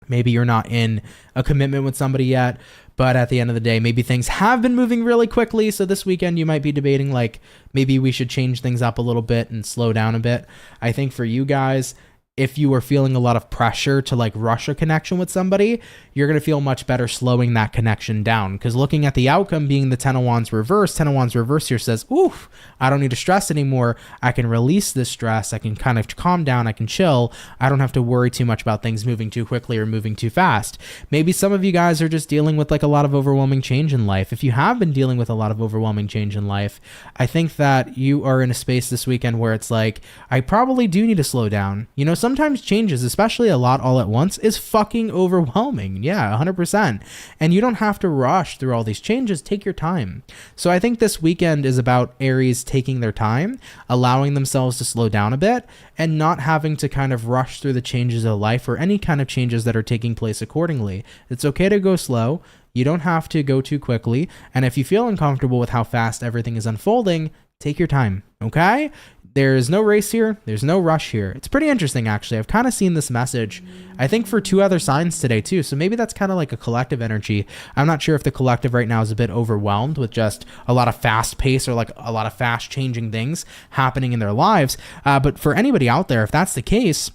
maybe you're not in a commitment with somebody yet, but at the end of the day, maybe things have been moving really quickly. So this weekend you might be debating like, maybe we should change things up a little bit and slow down a bit. I think for you guys, if you are feeling a lot of pressure to like rush a connection with somebody, you're going to feel much better slowing that connection down. Because looking at the outcome being the 10 of Wands reverse, 10 of Wands reverse here says, oof, I don't need to stress anymore. I can release this stress. I can kind of calm down. I can chill. I don't have to worry too much about things moving too quickly or moving too fast. Maybe some of you guys are just dealing with like a lot of overwhelming change in life. If you have been dealing with a lot of overwhelming change in life, I think that you are in a space this weekend where it's like, I probably do need to slow down. You know, sometimes changes, especially a lot all at once, is fucking overwhelming. Yeah, 100%. And you don't have to rush through all these changes. Take your time. So I think this weekend is about Aries taking their time, allowing themselves to slow down a bit, and not having to kind of rush through the changes of life or any kind of changes that are taking place accordingly. It's okay to go slow. You don't have to go too quickly. And if you feel uncomfortable with how fast everything is unfolding, take your time, okay? There's no race here. There's no rush here. It's pretty interesting, actually. I've kind of seen this message, I think, for two other signs today, too. So maybe that's kind of like a collective energy. I'm not sure if the collective right now is a bit overwhelmed with just a lot of fast pace or like a lot of fast changing things happening in their lives. But for anybody out there, if that's the case,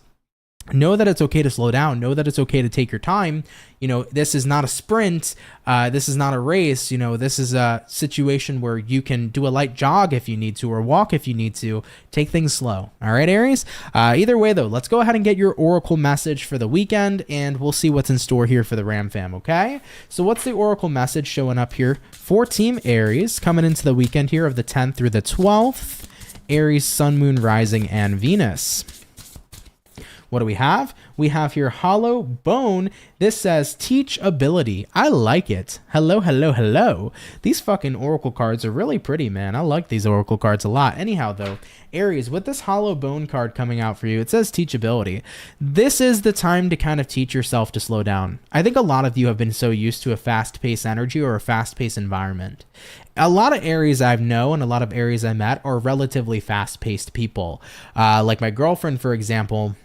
know that it's okay to slow down. Know that it's okay to take your time. You know, this is not a sprint. This is not a race. You know, this is a situation where you can do a light jog if you need to, or walk if you need to. Take things slow. All right, Aries? Either way, though, let's go ahead and get your oracle message for the weekend, and we'll see what's in store here for the Ram fam, okay? So what's the oracle message showing up here for Team Aries coming into the weekend here of the 10th through the 12th? Aries, Sun, Moon, Rising, and Venus. What do we have? We have here Hollow Bone. This says teachability. I like it. Hello, hello, hello. These fucking oracle cards are really pretty, man. I like these oracle cards a lot. Anyhow, though, Aries, with this Hollow Bone card coming out for you, it says teachability. This is the time to kind of teach yourself to slow down. I think a lot of you have been so used to a fast-paced energy or a fast-paced environment. A lot of Aries I know and a lot of Aries I met are relatively fast-paced people. Like my girlfriend, for example,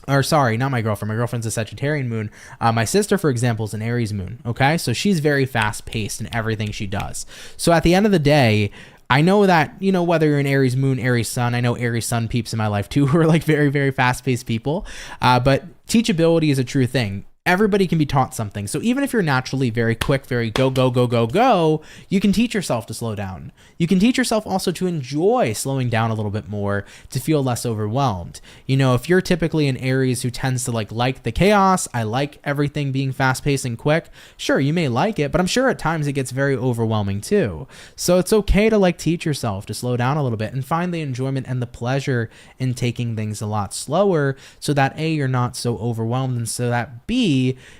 or sorry, not my girlfriend. My girlfriend's a Sagittarian moon. My sister, for example, is an Aries moon. Okay, so she's very fast paced in everything she does. So at the end of the day, I know that, you know, whether you're an Aries moon, Aries sun, I know Aries sun peeps in my life too who are like very, very fast paced people. But teachability is a true thing. Everybody can be taught something. So even if you're naturally very quick, very go, go, go, go, go, you can teach yourself to slow down. You can teach yourself also to enjoy slowing down a little bit more, to feel less overwhelmed. You know, if you're typically an Aries who tends to like the chaos, I like everything being fast paced and quick. Sure, you may like it, but I'm sure at times it gets very overwhelming too. So it's okay to like teach yourself to slow down a little bit and find the enjoyment and the pleasure in taking things a lot slower, so that A, you're not so overwhelmed, and so that B,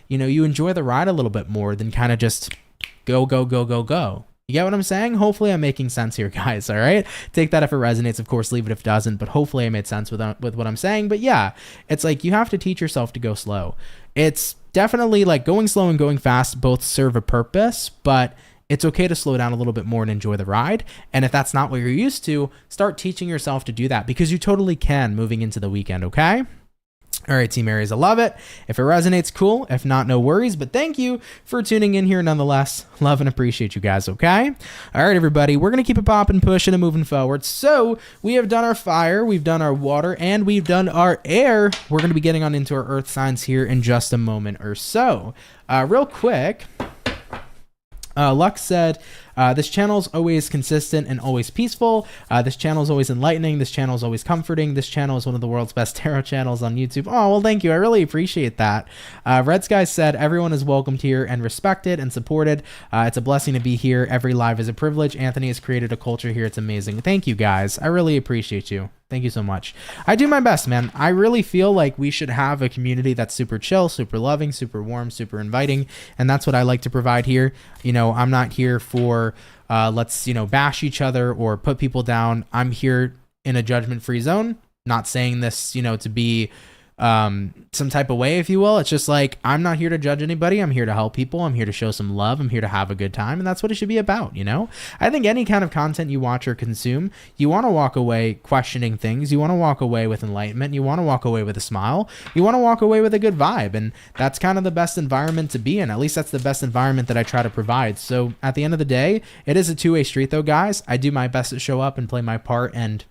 you know, you enjoy the ride a little bit more than kind of just go, go, go, go, go. You get what I'm saying? Hopefully I'm making sense here, guys, all right? Take that if it resonates. Of course, leave it if it doesn't, but hopefully I made sense with what I'm saying. But yeah, it's like you have to teach yourself to go slow. It's definitely like going slow and going fast both serve a purpose, but it's okay to slow down a little bit more and enjoy the ride. And if that's not what you're used to, start teaching yourself to do that because you totally can moving into the weekend, okay? All right, Team Aries, I love it. If it resonates, cool. If not, no worries. But thank you for tuning in here nonetheless. Love and appreciate you guys, okay? All right, everybody, we're going to keep it popping, pushing, and moving forward. So we have done our fire, we've done our water, and we've done our air. We're going to be getting on into our earth signs here in just a moment or so. Real quick, Lux said, this channel is always consistent and always peaceful. This channel is always enlightening. This channel is always comforting. This channel is one of the world's best tarot channels on YouTube. Oh, well, thank you. I really appreciate that. Red Sky said, everyone is welcomed here and respected and supported. It's a blessing to be here. Every live is a privilege. Anthony has created a culture here. It's amazing. Thank you, guys. I really appreciate you. Thank you so much. I do my best, man. I really feel like we should have a community that's super chill, super loving, super warm, super inviting. And that's what I like to provide here. You know, I'm not here for let's, bash each other or put people down. I'm here in a judgment-free zone. Not saying this, to be some type of way, if you will. It's just like, I'm not here to judge anybody. I'm here to help people. I'm here to show some love. I'm here to have a good time. And that's what it should be about, I think any kind of content you watch or consume, you want to walk away questioning things. You want to walk away with enlightenment. You want to walk away with a smile. You want to walk away with a good vibe. And that's kind of the best environment to be in. At least that's the best environment that I try to provide. So at the end of the day, it is a two-way street though, guys. I do my best to show up and play my part and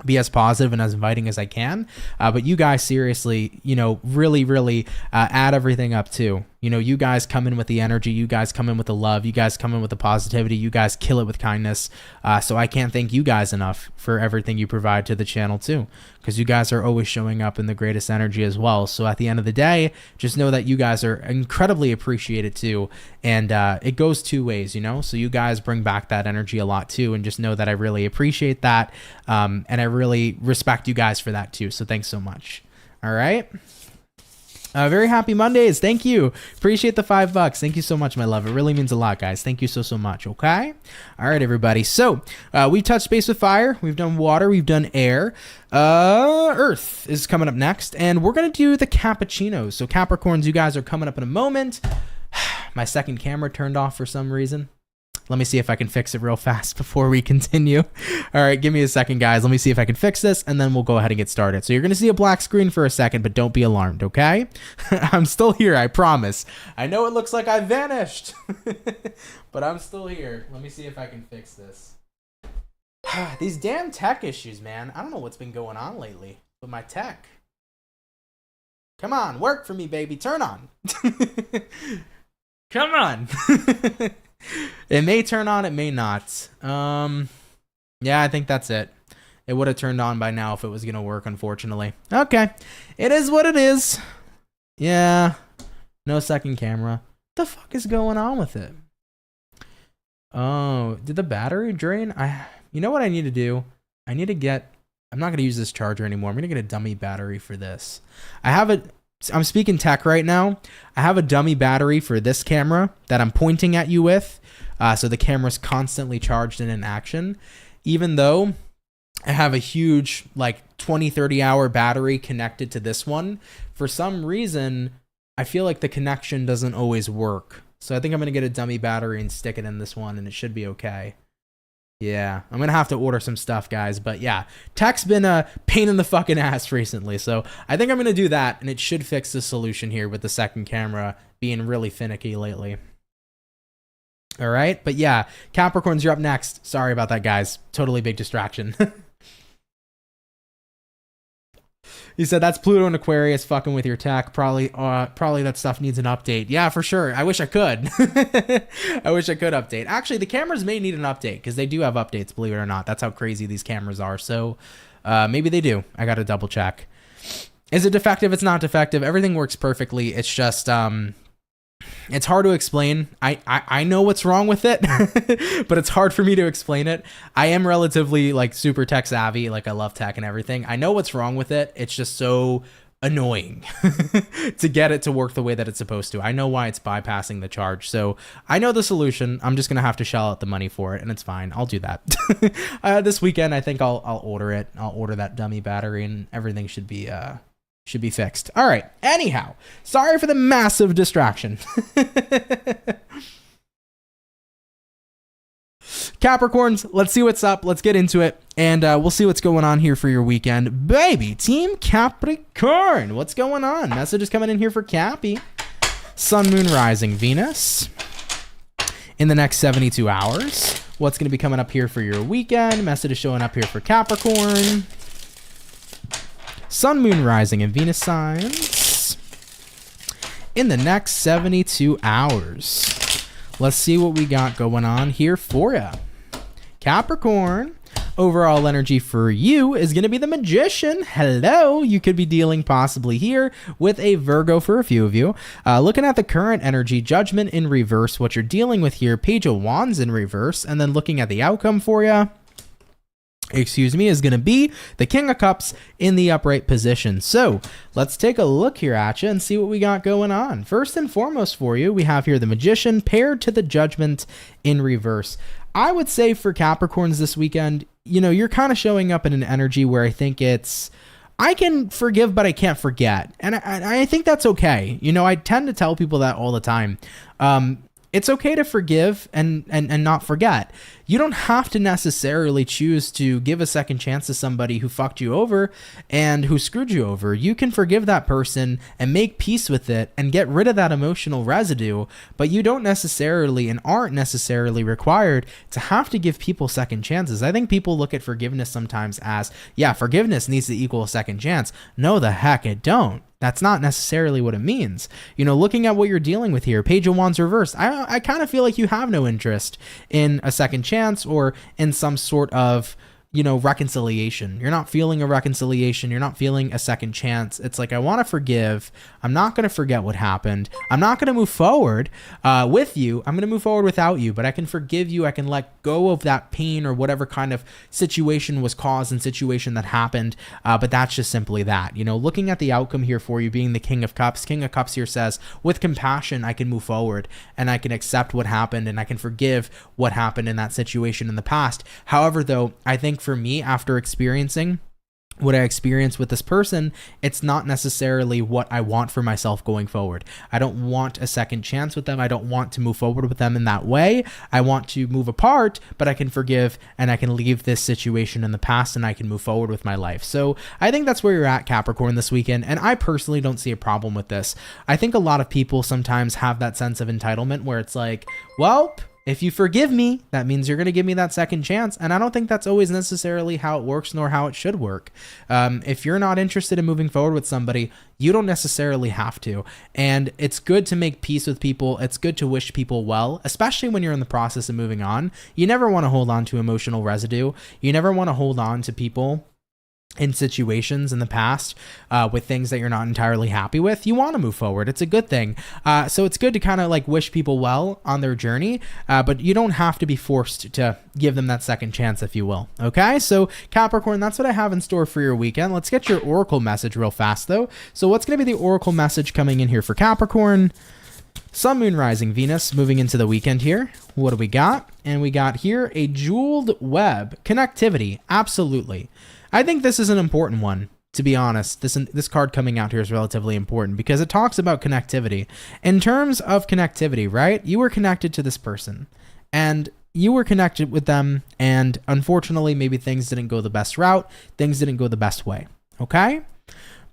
be as positive and as inviting as I can. But you guys seriously, really add everything up too. You guys come in with the energy. You guys come in with the love. You guys come in with the positivity. You guys kill it with kindness. So I can't thank you guys enough for everything you provide to the channel too, because you guys are always showing up in the greatest energy as well. So at the end of the day, just know that you guys are incredibly appreciated too. And it goes two ways, so you guys bring back that energy a lot too. And just know that I really appreciate that. And I really respect you guys for that too. So thanks so much. All right. Very happy Mondays. Thank you. Appreciate the $5. Thank you so much, my love. It really means a lot, guys. Thank you so much. Okay. All right, everybody. So we touched base with fire. We've done water. We've done air. Earth is coming up next, and we're going to do the cappuccinos. So Capricorns, you guys are coming up in a moment. My second camera turned off for some reason. Let me see if I can fix it real fast before we continue. All right, give me a second, guys. Let me see if I can fix this, and then we'll go ahead and get started. So you're going to see a black screen for a second, but don't be alarmed, okay? I'm still here, I promise. I know it looks like I vanished, but I'm still here. Let me see if I can fix this. These damn tech issues, man. I don't know what's been going on lately with my tech. Come on, work for me, baby. Turn on. Come on. It may turn on, it may not. Yeah, I think that's it. It would have turned on by now if it was going to work, unfortunately. Okay. It is what it is. Yeah. No second camera. What the fuck is going on with it? Oh, did the battery drain? You know what I need to do? I'm not going to use this charger anymore. I'm going to get a dummy battery for this. I'm speaking tech right now. I have a dummy battery for this camera that I'm pointing at you with. So the camera's constantly charged and in action. Even though I have a huge 20, 30 hour battery connected to this one, for some reason, I feel like the connection doesn't always work. So I think I'm going to get a dummy battery and stick it in this one, and it should be okay. Yeah, I'm going to have to order some stuff, guys. But yeah, tech's been a pain in the fucking ass recently. So I think I'm going to do that, and it should fix the solution here with the second camera being really finicky lately. All right, but yeah, Capricorns, you're up next. Sorry about that, guys. Totally big distraction. He said that's Pluto and Aquarius fucking with your tech. Probably that stuff needs an update. Yeah, for sure. I wish I could. I wish I could update. Actually, the cameras may need an update because they do have updates, believe it or not. That's how crazy these cameras are. So maybe they do. I got to double check. Is it defective? It's not defective. Everything works perfectly. It's just it's hard to explain. I know what's wrong with it, but it's hard for me to explain it. I am relatively super tech savvy. I love tech and everything. I know what's wrong with it. It's just so annoying to get it to work the way that it's supposed to. I know why it's bypassing the charge. So I know the solution. I'm just going to have to shell out the money for it, and it's fine. I'll do that. This weekend, I think I'll order it. I'll order that dummy battery, and everything should be fixed. All right. Anyhow, sorry for the massive distraction. Capricorns, let's see what's up. Let's get into it, and we'll see what's going on here for your weekend. Baby, Team Capricorn, what's going on? Message is coming in here for Cappy. Sun, Moon, Rising, Venus. In the next 72 hours, what's going to be coming up here for your weekend? Message is showing up here for Capricorn. Sun, Moon, Rising, and Venus signs. In the next 72 hours. Let's see what we got going on here for you. Capricorn, overall energy for you is going to be the Magician. Hello. You could be dealing possibly here with a Virgo for a few of you. Looking at the current energy, Judgment in reverse, what you're dealing with here, Page of Wands in reverse, and then looking at the outcome for you, is going to be the King of Cups in the upright position. So let's take a look here at you and see what we got going on. First and foremost for you, we have here the Magician paired to the Judgment in reverse. I would say for Capricorns this weekend, you're kind of showing up in an energy where I think I can forgive, but I can't forget. And I think that's okay. I tend to tell people that all the time. It's okay to forgive and not forget. You don't have to necessarily choose to give a second chance to somebody who fucked you over and who screwed you over. You can forgive that person and make peace with it and get rid of that emotional residue, but you don't necessarily and aren't necessarily required to have to give people second chances. I think people look at forgiveness sometimes as, yeah, forgiveness needs to equal a second chance. No, the heck it don't. That's not necessarily what it means. Looking at what you're dealing with here, Page of Wands reversed, I kind of feel like you have no interest in a second chance or in some sort of, reconciliation. You're not feeling a reconciliation. You're not feeling a second chance. It's like, I want to forgive. I'm not going to forget what happened. I'm not going to move forward with you. I'm going to move forward without you, but I can forgive you. I can let go of that pain or whatever kind of situation was caused and situation that happened. But that's just simply that, looking at the outcome here for you being the King of Cups here says, with compassion, I can move forward and I can accept what happened and I can forgive what happened in that situation in the past. However, though, I think for me, after experiencing what I experienced with this person, it's not necessarily what I want for myself going forward. I don't want a second chance with them. I don't want to move forward with them in that way. I want to move apart, but I can forgive and I can leave this situation in the past and I can move forward with my life. So I think that's where you're at, Capricorn, this weekend. And I personally don't see a problem with this. I think a lot of people sometimes have that sense of entitlement where it's like, well, if you forgive me, that means you're going to give me that second chance. And I don't think that's always necessarily how it works nor how it should work. If you're not interested in moving forward with somebody, you don't necessarily have to. And it's good to make peace with people. It's good to wish people well, especially when you're in the process of moving on. You never want to hold on to emotional residue. You never want to hold on to people in situations in the past with things that you're not entirely happy with. You want to move forward. It's a good thing. So it's good to kind of like wish people well on their journey, but you don't have to be forced to give them that second chance, if you will. Okay, so Capricorn, that's what I have in store for your weekend. Let's get your oracle message real fast though. So what's going to be the oracle message coming in here for Capricorn? Sun, Moon, Rising, Venus moving into the weekend here. What do we got? And we got here a jeweled web. Connectivity. Absolutely. I think this is an important one, to be honest. This card coming out here is relatively important because it talks about connectivity. In terms of connectivity, right? You were connected to this person and you were connected with them, and unfortunately, maybe things didn't go the best route. Things didn't go the best way. Okay?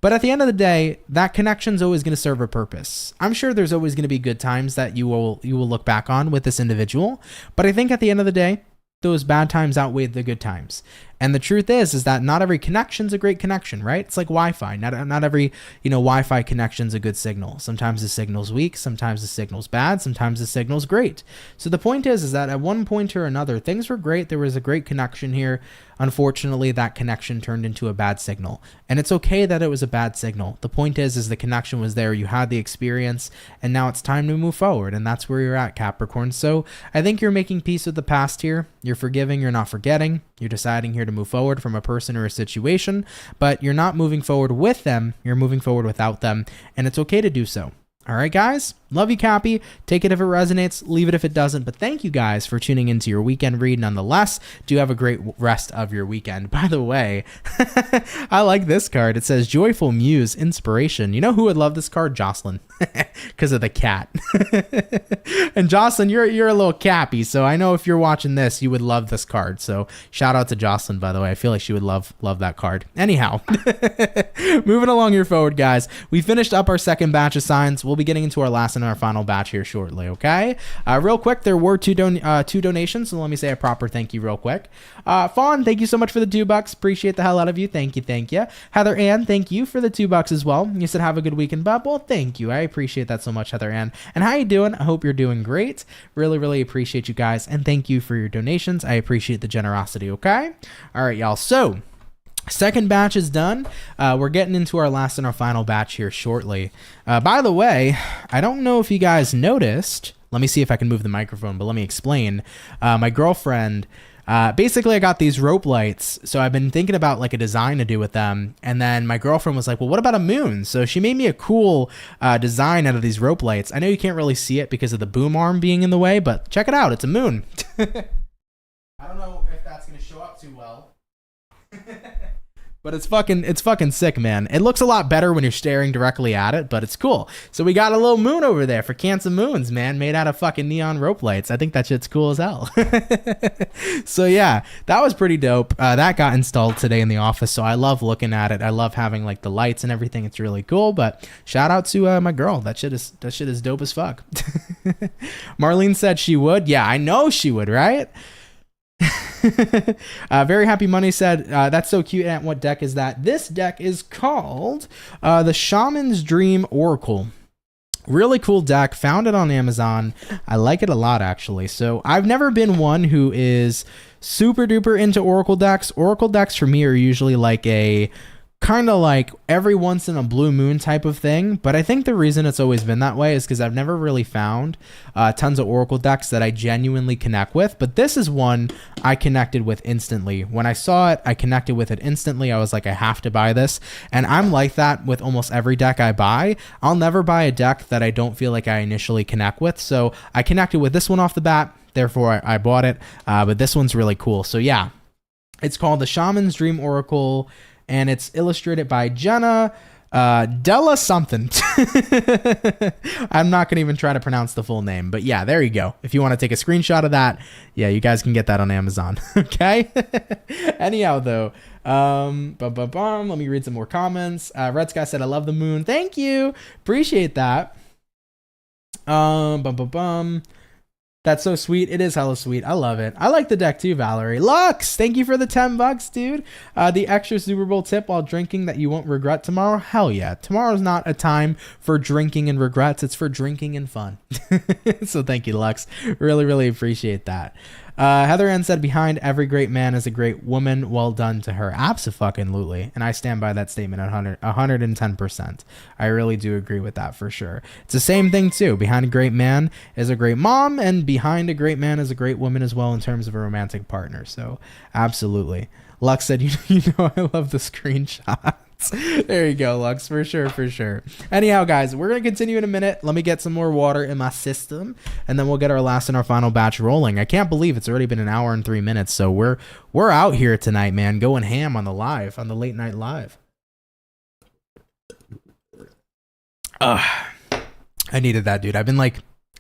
But at the end of the day, that connection's always going to serve a purpose. I'm sure there's always going to be good times that you will look back on with this individual. But I think at the end of the day, those bad times outweighed the good times. And the truth is that not every connection's a great connection, right? It's like Wi-Fi. Not every, Wi-Fi connection's a good signal. Sometimes the signal's weak, sometimes the signal's bad, sometimes the signal's great. So the point is that at one point or another, things were great. There was a great connection here. Unfortunately, that connection turned into a bad signal. And it's okay that it was a bad signal. The point is the connection was there. You had the experience, and now it's time to move forward. And that's where you're at, Capricorn. So I think you're making peace with the past here. You're forgiving, you're not forgetting. You're deciding here to to move forward from a person or a situation, but you're not moving forward with them, you're moving forward without them, and it's okay to do so. All right, guys, love you, Cappy. Take it if it resonates, leave it if it doesn't. But thank you guys for tuning into your weekend read nonetheless. Do have a great rest of your weekend. By the way, I like this card. It says Joyful Muse Inspiration. You know who would love this card? Jocelyn, because of the cat. And Jocelyn, you're a little Cappy, so I know if you're watching this, you would love this card. So shout out to Jocelyn, by the way. I feel like she would love that card. Anyhow, moving along here forward, guys. We finished up our second batch of signs. We'll be getting into our last and our final batch here shortly, okay? Real quick, there were two donations, so let me say a proper thank you real quick. Fawn, thank you so much for the $2. Appreciate the hell out of you. Thank you. Heather Ann, thank you for the $2 as well. You said have a good weekend, Bob. Well, thank you. I appreciate that so much, Heather Ann. And how you doing? I hope you're doing great. Really appreciate you guys, and thank you for your donations. I appreciate the generosity, okay? All right, y'all. So second batch is done. We're getting into our last and our final batch here shortly. By the way, I don't know if you guys noticed. Let me see if I can move the microphone, but let me explain. My girlfriend, basically I got these rope lights, so I've been thinking about like a design to do with them, and then my girlfriend was like, well, what about a moon? So she made me a cool design out of these rope lights. I know you can't really see it because of the boom arm being in the way, but check it out. It's a moon. I don't know if that's going to show up too well. But it's fucking sick, man. It looks a lot better when you're staring directly at it, but it's cool. So we got a little moon over there for CancerMoons, man, made out of fucking neon rope lights. I think that shit's cool as hell. So yeah, that was pretty dope. That got installed today in the office, so I love looking at it. I love having like the lights and everything. It's really cool. But shout out to my girl. That shit is dope as fuck. Marlene said she would. Yeah, I know she would, right? Very Happy Money said, that's so cute. Aunt, what deck is that? This deck is called the Shaman's Dream Oracle. Really cool deck. Found it on Amazon. I like it a lot, actually. So I've never been one who is super duper into Oracle decks. Oracle decks for me are usually like a kind of like every once in a blue moon type of thing, but I think the reason it's always been that way is because I've never really found tons of Oracle decks that I genuinely connect with, but this is one I connected with instantly. When I saw it, I connected with it instantly. I was like, I have to buy this, and I'm like that with almost every deck I buy. I'll never buy a deck that I don't feel like I initially connect with, so I connected with this one off the bat, therefore I bought it, but this one's really cool. So yeah, it's called the Shaman's Dream Oracle, and it's illustrated by Jenna Della something. I'm not going to even try to pronounce the full name, but yeah, there you go. If you want to take a screenshot of that, yeah, you guys can get that on Amazon. Okay. Anyhow, though, let me read some more comments. Red Sky said, I love the moon. Thank you. Appreciate that. That's so sweet. It is hella sweet. I love it. I like the deck too, Valerie. Lux, thank you for the $10, dude. The extra Super Bowl tip while drinking that you won't regret tomorrow. Hell yeah. Tomorrow's not a time for drinking and regrets. It's for drinking and fun. So thank you, Lux. Really appreciate that. Heather Ann said, behind every great man is a great woman. Well done to her. Absolutely. And I stand by that statement 110%. I really do agree with that for sure. It's the same thing too. Behind a great man is a great mom, and behind a great man is a great woman as well in terms of a romantic partner. So absolutely. Lux said, you know, I love the screenshots. There you go, Lux, for sure. Anyhow, guys, we're going to continue in a minute. Let me get some more water in my system, and then we'll get our last and our final batch rolling. I can't believe it's already been an hour and 3 minutes, so we're out here tonight, man, going ham on the late night live. I needed that, dude. I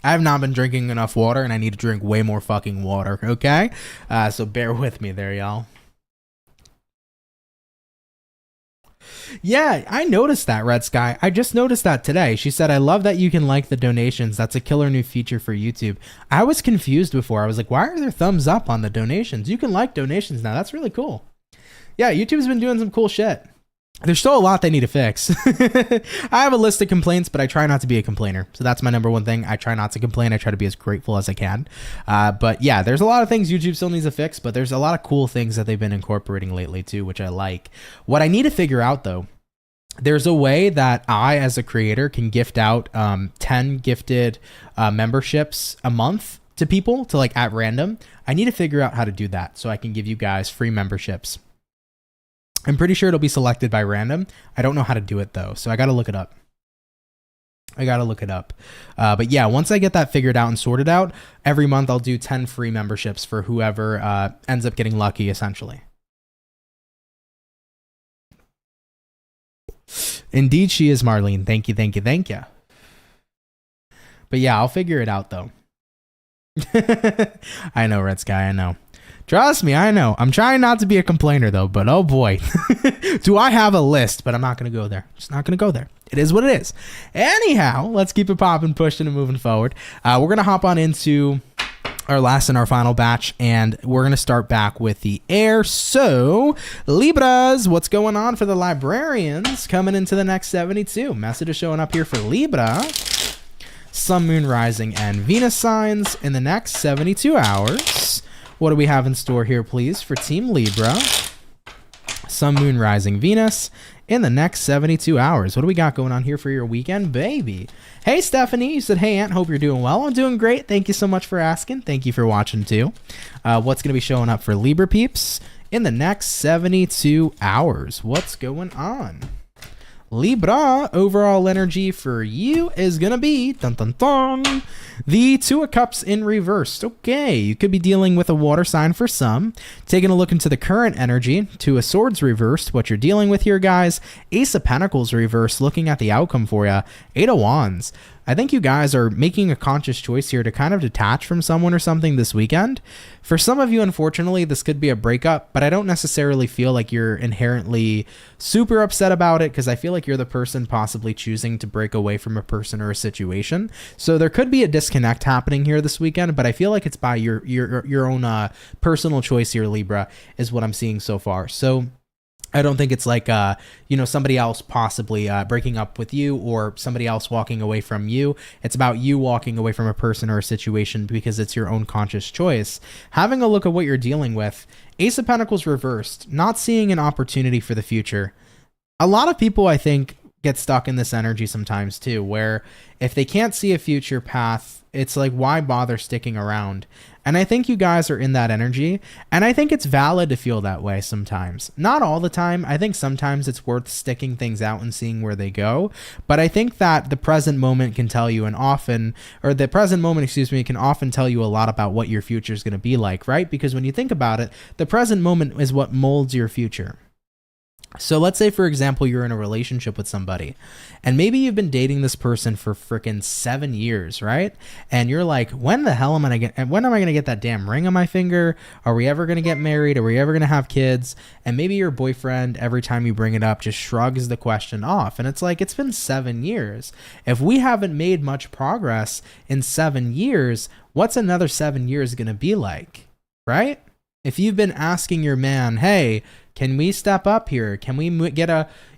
have not been drinking enough water, and I need to drink way more fucking water, okay? So bear with me there, y'all. Yeah, I noticed that, Red Sky. I just noticed that today. She said, I love that you can like the donations. That's a killer new feature for YouTube. I was confused before. I was like, why are there thumbs up on the donations? You can like donations now. That's really cool. Yeah, YouTube's been doing some cool shit. There's still a lot they need to fix. I have a list of complaints, but I try not to be a complainer. So that's my number one thing. I try not to complain. I try to be as grateful as I can. But yeah, there's a lot of things YouTube still needs to fix, but there's a lot of cool things that they've been incorporating lately too, which I like. What I need to figure out though, there's a way that I, as a creator, can gift out 10 gifted memberships a month to people to like at random. I need to figure out how to do that so I can give you guys free memberships. I'm pretty sure it'll be selected by random. I don't know how to do it though, so I got to look it up. But yeah, once I get that figured out and sorted out, every month I'll do 10 free memberships for whoever ends up getting lucky, essentially. Indeed, she is, Marlene. Thank you. But yeah, I'll figure it out though. I know, Red Sky, I know. Trust me, I know. I'm trying not to be a complainer though, but oh boy. Do I have a list, but I'm not going to go there. Just not going to go there. It is what it is. Anyhow, let's keep it popping, pushing, and moving forward. We're going to hop on into our last and our final batch, and we're going to start back with the air. So, Libras, what's going on for the librarians coming into the next 72? Message is showing up here for Libra. Sun, Moon, Rising, and Venus signs in the next 72 hours. What do we have in store here, please, for Team Libra? Sun, Moon, Rising, Venus in the next 72 hours. What do we got going on here for your weekend, baby? Hey, Stephanie, you said, hey, Aunt, hope you're doing well. I'm doing great. Thank you so much for asking. Thank you for watching, too. What's going to be showing up for Libra peeps in the next 72 hours? What's going on? Libra, overall energy for you is going to be dun, dun, dun, the Two of Cups in reverse. Okay, you could be dealing with a water sign for some. Taking a look into the current energy, Two of Swords reversed. What you're dealing with here, guys, Ace of Pentacles reversed. Looking at the outcome for you, Eight of Wands. I think you guys are making a conscious choice here to kind of detach from someone or something this weekend. For some of you, unfortunately, this could be a breakup, but I don't necessarily feel like you're inherently super upset about it because I feel like you're the person possibly choosing to break away from a person or a situation. So there could be a disconnect happening here this weekend, but I feel like it's by your own personal choice here, Libra, is what I'm seeing so far. So I don't think it's like, somebody else possibly breaking up with you or somebody else walking away from you. It's about you walking away from a person or a situation because it's your own conscious choice. Having a look at what you're dealing with, Ace of Pentacles reversed, not seeing an opportunity for the future. A lot of people, I think, get stuck in this energy sometimes too, where if they can't see a future path, it's like, why bother sticking around? And I think you guys are in that energy, and I think it's valid to feel that way sometimes. Not all the time. I think sometimes it's worth sticking things out and seeing where they go. But I think that the present moment can tell you can often tell you a lot about what your future is going to be like, right? Because when you think about it, the present moment is what molds your future. So let's say, for example, you're in a relationship with somebody and maybe you've been dating this person for freaking 7 years, right? And you're like, when am I going to get that damn ring on my finger? Are we ever going to get married? Are we ever going to have kids? And maybe your boyfriend, every time you bring it up, just shrugs the question off. And it's like, it's been 7 years. If we haven't made much progress in 7 years, what's another 7 years going to be like, right? If you've been asking your man, hey, can we step up here? Can we get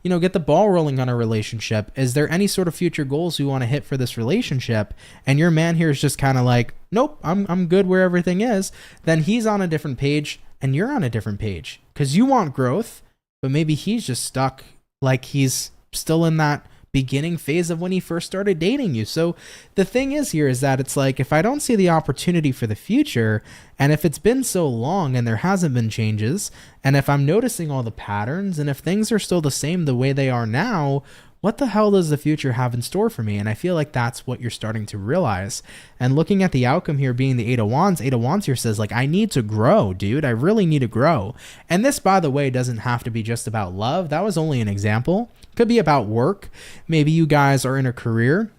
the ball rolling on a relationship? Is there any sort of future goals we want to hit for this relationship? And your man here is just kind of like, nope, I'm good where everything is. Then he's on a different page and you're on a different page because you want growth, but maybe he's just stuck like he's still in that beginning phase of when he first started dating you. So the thing is here is that it's like, if I don't see the opportunity for the future, and if it's been so long and there hasn't been changes, and if I'm noticing all the patterns, and if things are still the same the way they are now, what the hell does the future have in store for me? And I feel like that's what you're starting to realize. And looking at the outcome here being the Eight of Wands here says, like, I need to grow, dude. I really need to grow. And this, by the way, doesn't have to be just about love. That was only an example. Could be about work. Maybe you guys are in a career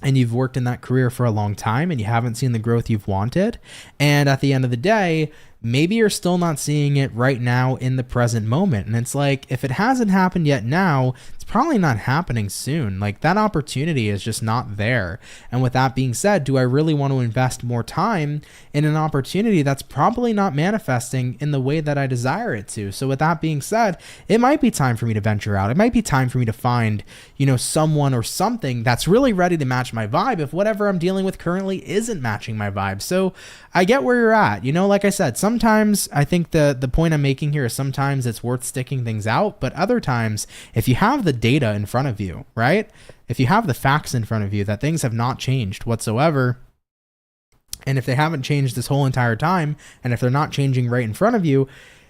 and you've worked in that career for a long time and you haven't seen the growth you've wanted. And at the end of the day, maybe you're still not seeing it right now in the present moment. And it's like, if it hasn't happened yet now, it's probably not happening soon. Like, that opportunity is just not there. And with that being said, do I really want to invest more time in an opportunity that's probably not manifesting in the way that I desire it to? So with that being said, it might be time for me to venture out. It might be time for me to find, someone or something that's really ready to match my vibe if whatever I'm dealing with currently isn't matching my vibe. So I get where you're at. Like I said, sometimes I think the point I'm making here is sometimes it's worth sticking things out, but other times, if you have the data in front of you, right? If you have the facts in front of you that things have not changed whatsoever, And if they haven't changed this whole entire time, and if they're not changing right in front of you,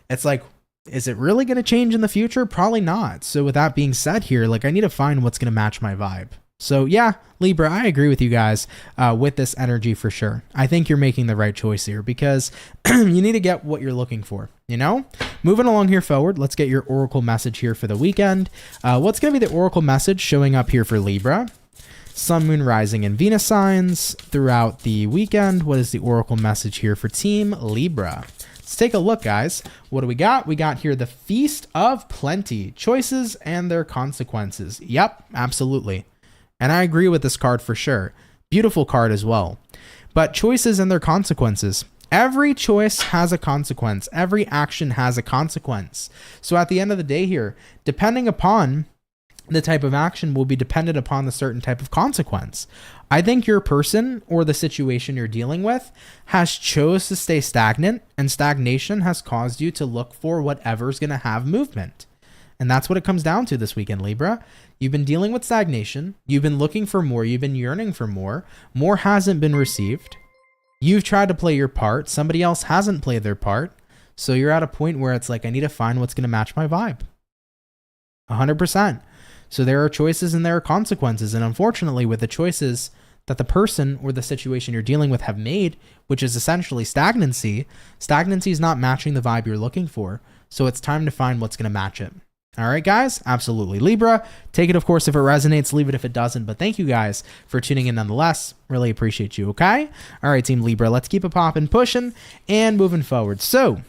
it's like, is it really going to change in the future? Probably not. So with that being said here, like I need to find what's going to match my vibe. So yeah, Libra, I agree with you guys with this energy for sure. I think you're making the right choice here because you need to get what you're looking for, you know? Moving along here forward, let's get your oracle message here for the weekend. What's going to be the oracle message showing up here for Libra? Sun, Moon, Rising, and Venus signs throughout the weekend. What is the oracle message here for Team Libra? Let's take a look, guys. What do we got? We got here the Feast of Plenty, choices and their consequences. Yep, absolutely. And I agree with this card for sure. Beautiful card as well. But choices and their consequences. Every choice has a consequence. Every action has a consequence. So at the end of the day here, depending upon the type of action will be dependent upon the certain type of consequence. I think your person or the situation you're dealing with has chose to stay stagnant, and stagnation has caused you to look for whatever's going to have movement. And that's what it comes down to this weekend, Libra. You've been dealing with stagnation. You've been looking for more. You've been yearning for more. More hasn't been received. You've tried to play your part. Somebody else hasn't played their part. So you're at a point where it's like, I need to find what's going to match my vibe. 100%. So there are choices and there are consequences. And unfortunately, with the choices that the person or the situation you're dealing with have made, which is essentially stagnancy is not matching the vibe you're looking for. So it's time to find what's going to match it. All right, guys, absolutely. Libra, take it, of course, if it resonates, leave it if it doesn't. But thank you guys for tuning in nonetheless. Really appreciate you, okay? All right, Team Libra, let's keep it popping, pushing, and moving forward. So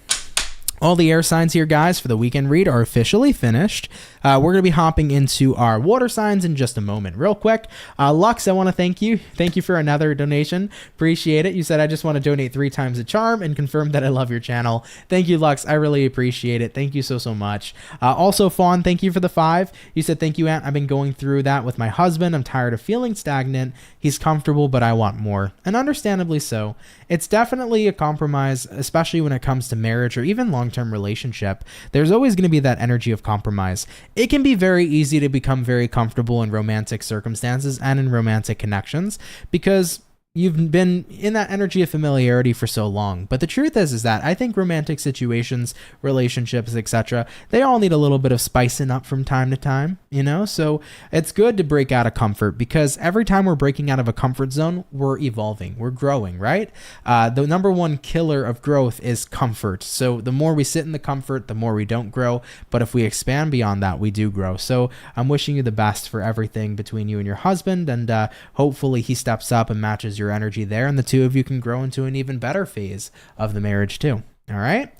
all the air signs here, guys, for the weekend read are officially finished. We're going to be hopping into our water signs in just a moment. Real quick, Lux, I want to thank you. Thank you for another donation. Appreciate it. You said, I just want to donate 3 times the charm and confirm that I love your channel. Thank you, Lux. I really appreciate it. Thank you so, so much. Also, Fawn, thank you for the 5. You said, thank you, Aunt. I've been going through that with my husband. I'm tired of feeling stagnant. He's comfortable, but I want more. And understandably so. It's definitely a compromise, especially when it comes to marriage or even long-term relationship. There's always going to be that energy of compromise. It can be very easy to become very comfortable in romantic circumstances and in romantic connections because you've been in that energy of familiarity for so long. But the truth is that I think romantic situations, relationships, etc., they all need a little bit of spicing up from time to time, you know? So it's good to break out of comfort because every time we're breaking out of a comfort zone, we're evolving, we're growing, right? The number one killer of growth is comfort. So the more we sit in the comfort, the more we don't grow. But if we expand beyond that, we do grow. So I'm wishing you the best for everything between you and your husband. And hopefully he steps up and matches your energy there, and the two of you can grow into an even better phase of the marriage too. All right,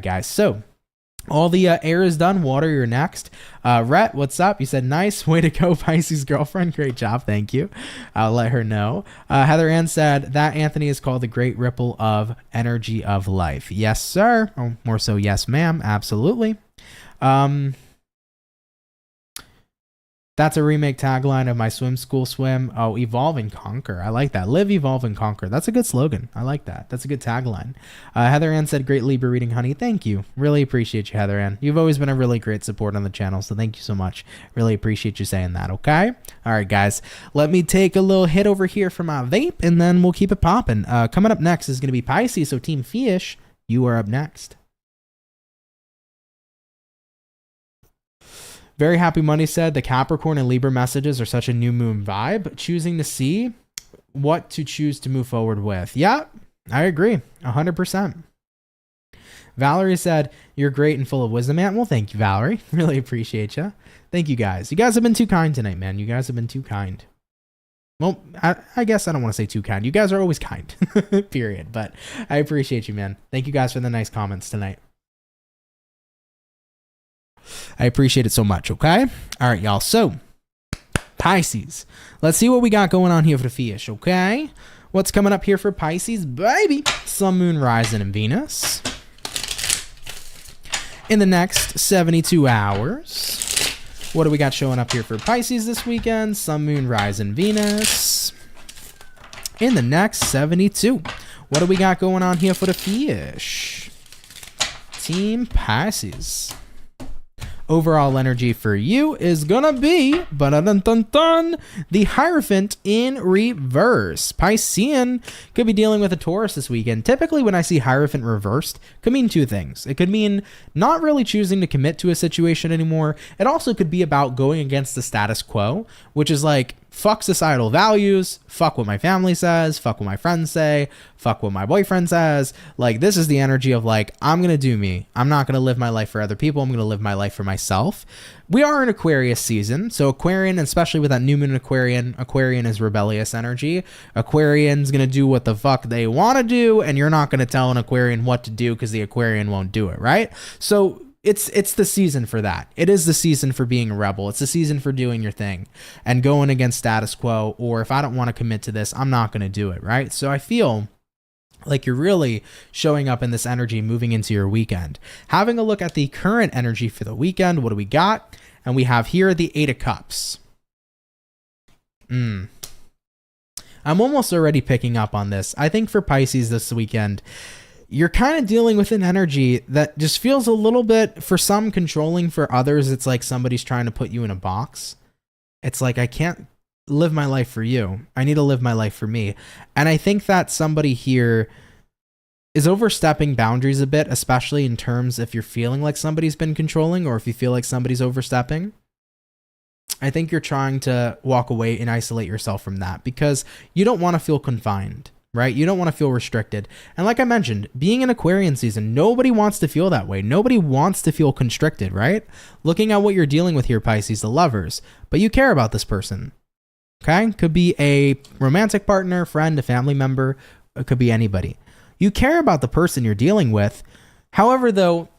guys. So all the air is done. Water, you're next. Rhett, what's up? You said nice way to go, Pisces girlfriend. Great job, thank you. I'll let her know. Heather Ann said that Anthony is called the great ripple of energy of life. Yes, sir. Or more so, yes, ma'am. Absolutely. That's a remake tagline of my swim school swim. Oh, evolve and conquer. I like that. Live, evolve, and conquer. That's a good slogan. I like that. That's a good tagline. Heather Ann said, great Libra reading, honey. Thank you. Really appreciate you, Heather Ann. You've always been a really great support on the channel, so thank you so much. Really appreciate you saying that, okay? All right, guys. Let me take a little hit over here for my vape, and then we'll keep it popping. Coming up next is going to be Pisces, so Team Fish, you are up next. Very Happy Money said the Capricorn and Libra messages are such a new moon vibe. Choosing to see what to choose to move forward with. Yeah, I agree. 100%. Valerie said, you're great and full of wisdom, Aunt. Well, thank you, Valerie. Really appreciate you. Thank you, guys. You guys have been too kind tonight, man. You guys have been too kind. Well, I guess I don't want to say too kind. You guys are always kind, period. But I appreciate you, man. Thank you guys for the nice comments tonight. I appreciate it so much, okay? All right, y'all. So, Pisces. Let's see what we got going on here for the fish, okay? What's coming up here for Pisces? Baby! Sun, Moon, Rising, and Venus. In the next 72 hours. What do we got showing up here for Pisces this weekend? Sun, Moon, Rising, Venus. In the next 72. What do we got going on here for the fish? Team Pisces. Overall energy for you is gonna be the Hierophant in reverse. Piscean could be dealing with a Taurus this weekend. Typically when I see Hierophant reversed, it could mean two things. It could mean not really choosing to commit to a situation anymore. It also could be about going against the status quo, which is like, fuck societal values, fuck what my family says, fuck what my friends say, fuck what my boyfriend says. Like, this is the energy of like, I'm going to do me. I'm not going to live my life for other people. I'm going to live my life for myself. We are in Aquarius season. So Aquarian, especially with that new moon in Aquarian is rebellious energy. Aquarian's going to do what the fuck they want to do. And you're not going to tell an Aquarian what to do because the Aquarian won't do it, right? So it's the season for that. It is the season for being a rebel. It's the season for doing your thing and going against status quo. Or if I don't want to commit to this, I'm not going to do it, right? So I feel like you're really showing up in this energy moving into your weekend. Having a look at the current energy for the weekend, what do we got? And we have here the Eight of Cups. I'm almost already picking up on this. I think for Pisces this weekend, you're kind of dealing with an energy that just feels a little bit, for some, controlling. For others, it's like somebody's trying to put you in a box. It's like, I can't live my life for you. I need to live my life for me. And I think that somebody here is overstepping boundaries a bit, especially in terms if you're feeling like somebody's been controlling or if you feel like somebody's overstepping. I think you're trying to walk away and isolate yourself from that because you don't want to feel confined. Right? You don't want to feel restricted. And like I mentioned, being in Aquarian season, nobody wants to feel that way. Nobody wants to feel constricted, right? Looking at what you're dealing with here, Pisces, the Lovers, but you care about this person. Okay? Could be a romantic partner, friend, a family member. It could be anybody. You care about the person you're dealing with. However, though,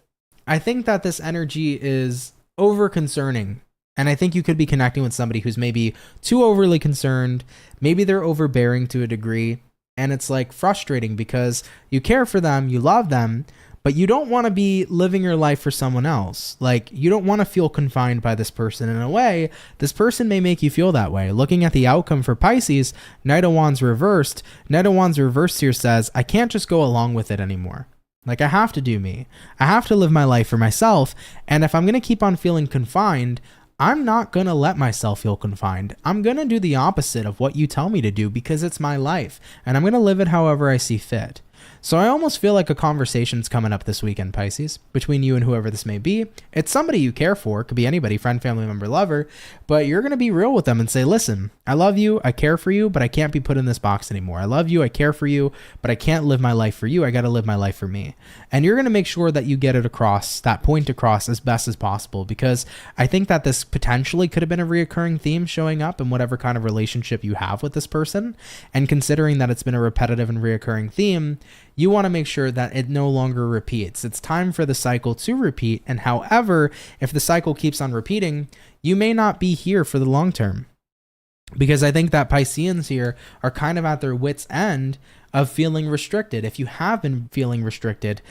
I think that this energy is over concerning. And I think you could be connecting with somebody who's maybe too overly concerned. Maybe they're overbearing to a degree. And it's like frustrating because you care for them, you love them, but you don't want to be living your life for someone else. Like, you don't want to feel confined by this person. In a way, this person may make you feel that way. Looking at the outcome for Pisces, Knight of Wands reversed. Knight of Wands reversed here says, I can't just go along with it anymore. Like, I have to do me. I have to live my life for myself. And if I'm going to keep on feeling confined, I'm not going to let myself feel confined. I'm going to do the opposite of what you tell me to do because it's my life and I'm going to live it however I see fit. So I almost feel like a conversation's coming up this weekend, Pisces, between you and whoever this may be. It's somebody you care for. It could be anybody, friend, family member, lover, but you're going to be real with them and say, listen, I love you. I care for you, but I can't be put in this box anymore. I love you. I care for you, but I can't live my life for you. I got to live my life for me. And you're going to make sure that you get it across, that point across as best as possible, because I think that this potentially could have been a reoccurring theme showing up in whatever kind of relationship you have with this person. And considering that it's been a repetitive and reoccurring theme, you want to make sure that it no longer repeats. It's time for the cycle to repeat. And however, if the cycle keeps on repeating, you may not be here for the long term. Because I think that Pisceans here are kind of at their wits' end of feeling restricted. If you have been feeling restricted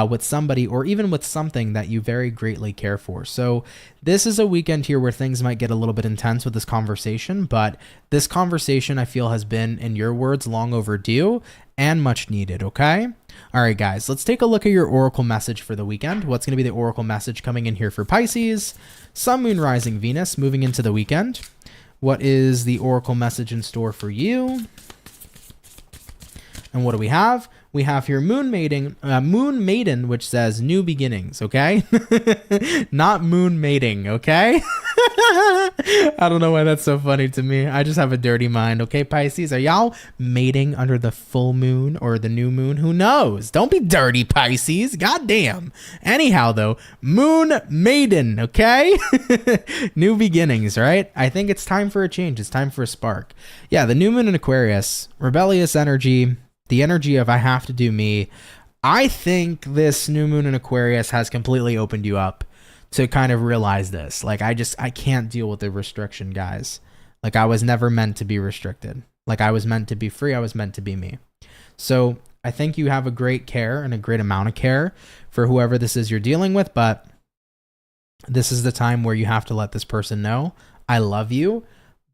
with somebody or even with something that you very greatly care for. So this is a weekend here where things might get a little bit intense with this conversation, but this conversation I feel has been, in your words, long overdue and much needed, okay? All right, guys, let's take a look at your oracle message for the weekend. What's going to be the oracle message coming in here for Pisces? Sun, Moon, Rising, Venus moving into the weekend. What is the oracle message in store for you? And what do we have? We have here Moon Maiden, which says new beginnings, okay? Not moon mating, okay? I don't know why that's so funny to me. I just have a dirty mind, okay, Pisces? Are y'all mating under the full moon or the new moon? Who knows? Don't be dirty, Pisces. Goddamn. Anyhow, though, Moon Maiden, okay? New beginnings, right? I think it's time for a change. It's time for a spark. Yeah, the new moon in Aquarius, rebellious energy, the energy of I have to do me. I think this new moon in Aquarius has completely opened you up to kind of realize this. Like, I can't deal with the restriction, guys. Like, I was never meant to be restricted. Like, I was meant to be free. I was meant to be me. So I think you have a great care and a great amount of care for whoever this is you're dealing with. But this is the time where you have to let this person know, I love you,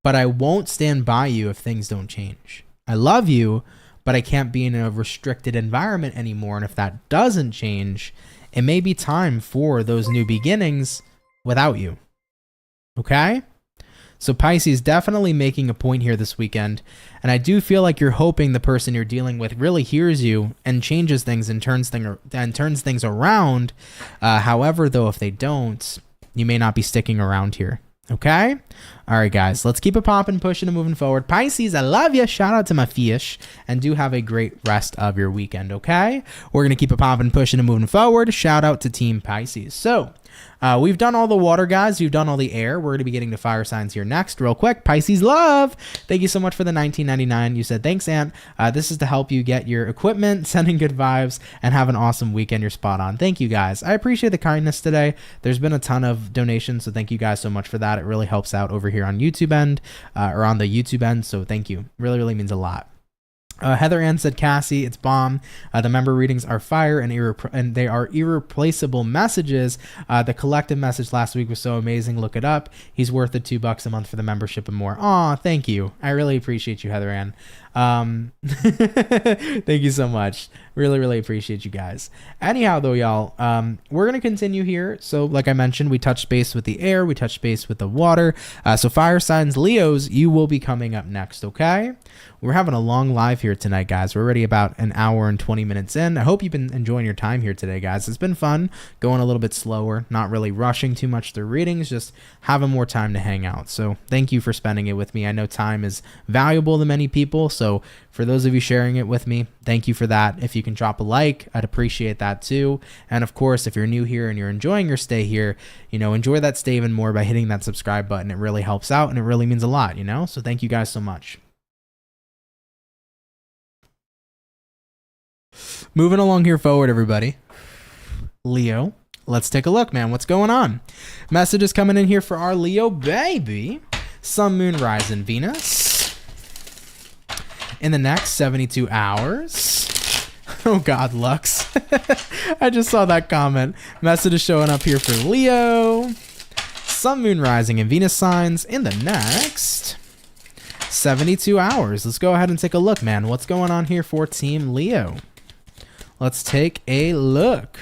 but I won't stand by you if things don't change. I love you, but I can't be in a restricted environment anymore. And if that doesn't change, it may be time for those new beginnings without you. Okay? So Pisces, definitely making a point here this weekend. And I do feel like you're hoping the person you're dealing with really hears you and changes things and turns things around. However, though, if they don't, you may not be sticking around here. Okay? All right, guys, let's keep it popping, pushing, and moving forward. Pisces, I love you. Shout out to my fish, and do have a great rest of your weekend, okay? We're going to keep it popping, pushing, and moving forward. Shout out to Team Pisces. So, we've done all the water, guys. We've done all the air. We're going to be getting to fire signs here next real quick. Pisces love. Thank you so much for the $19.99. You said, thanks, Aunt. This is to help you get your equipment, sending good vibes, and have an awesome weekend. You're spot on. Thank you, guys. I appreciate the kindness today. There's been a ton of donations, so thank you guys so much for that. It really helps out over here on YouTube end, or on the YouTube end, so thank you. Really, really means a lot. Heather Ann said, Cassie, it's bomb. The member readings are fire and they are irreplaceable messages. The collective message last week was so amazing. Look it up. He's worth the $2 a month for the membership and more. Aw, thank you. I really appreciate you, Heather Ann. Thank you so much. Really, really appreciate you guys. Anyhow, though, y'all, we're going to continue here. So like I mentioned, we touched base with the air. We touched base with the water. So fire signs, Leos, you will be coming up next, okay? We're having a long live here tonight, guys. We're already about an hour and 20 minutes in. I hope you've been enjoying your time here today, guys. It's been fun going a little bit slower, not really rushing too much through readings, just having more time to hang out. So thank you for spending it with me. I know time is valuable to many people. So for those of you sharing it with me, thank you for that. If you can drop a like, I'd appreciate that too. And of course, if you're new here and you're enjoying your stay here, enjoy that stay even more by hitting that subscribe button. It really helps out and it really means a lot, So thank you guys so much. Moving along here forward, everybody. Leo, let's take a look, man. What's going on? Message is coming in here for our Leo baby. Sun, Moon, Rising, Venus. In the next 72 hours. Oh, God, Lux. I just saw that comment. Message is showing up here for Leo. Sun, Moon, Rising, and Venus signs in the next 72 hours. Let's go ahead and take a look, man. What's going on here for Team Leo? Let's take a look.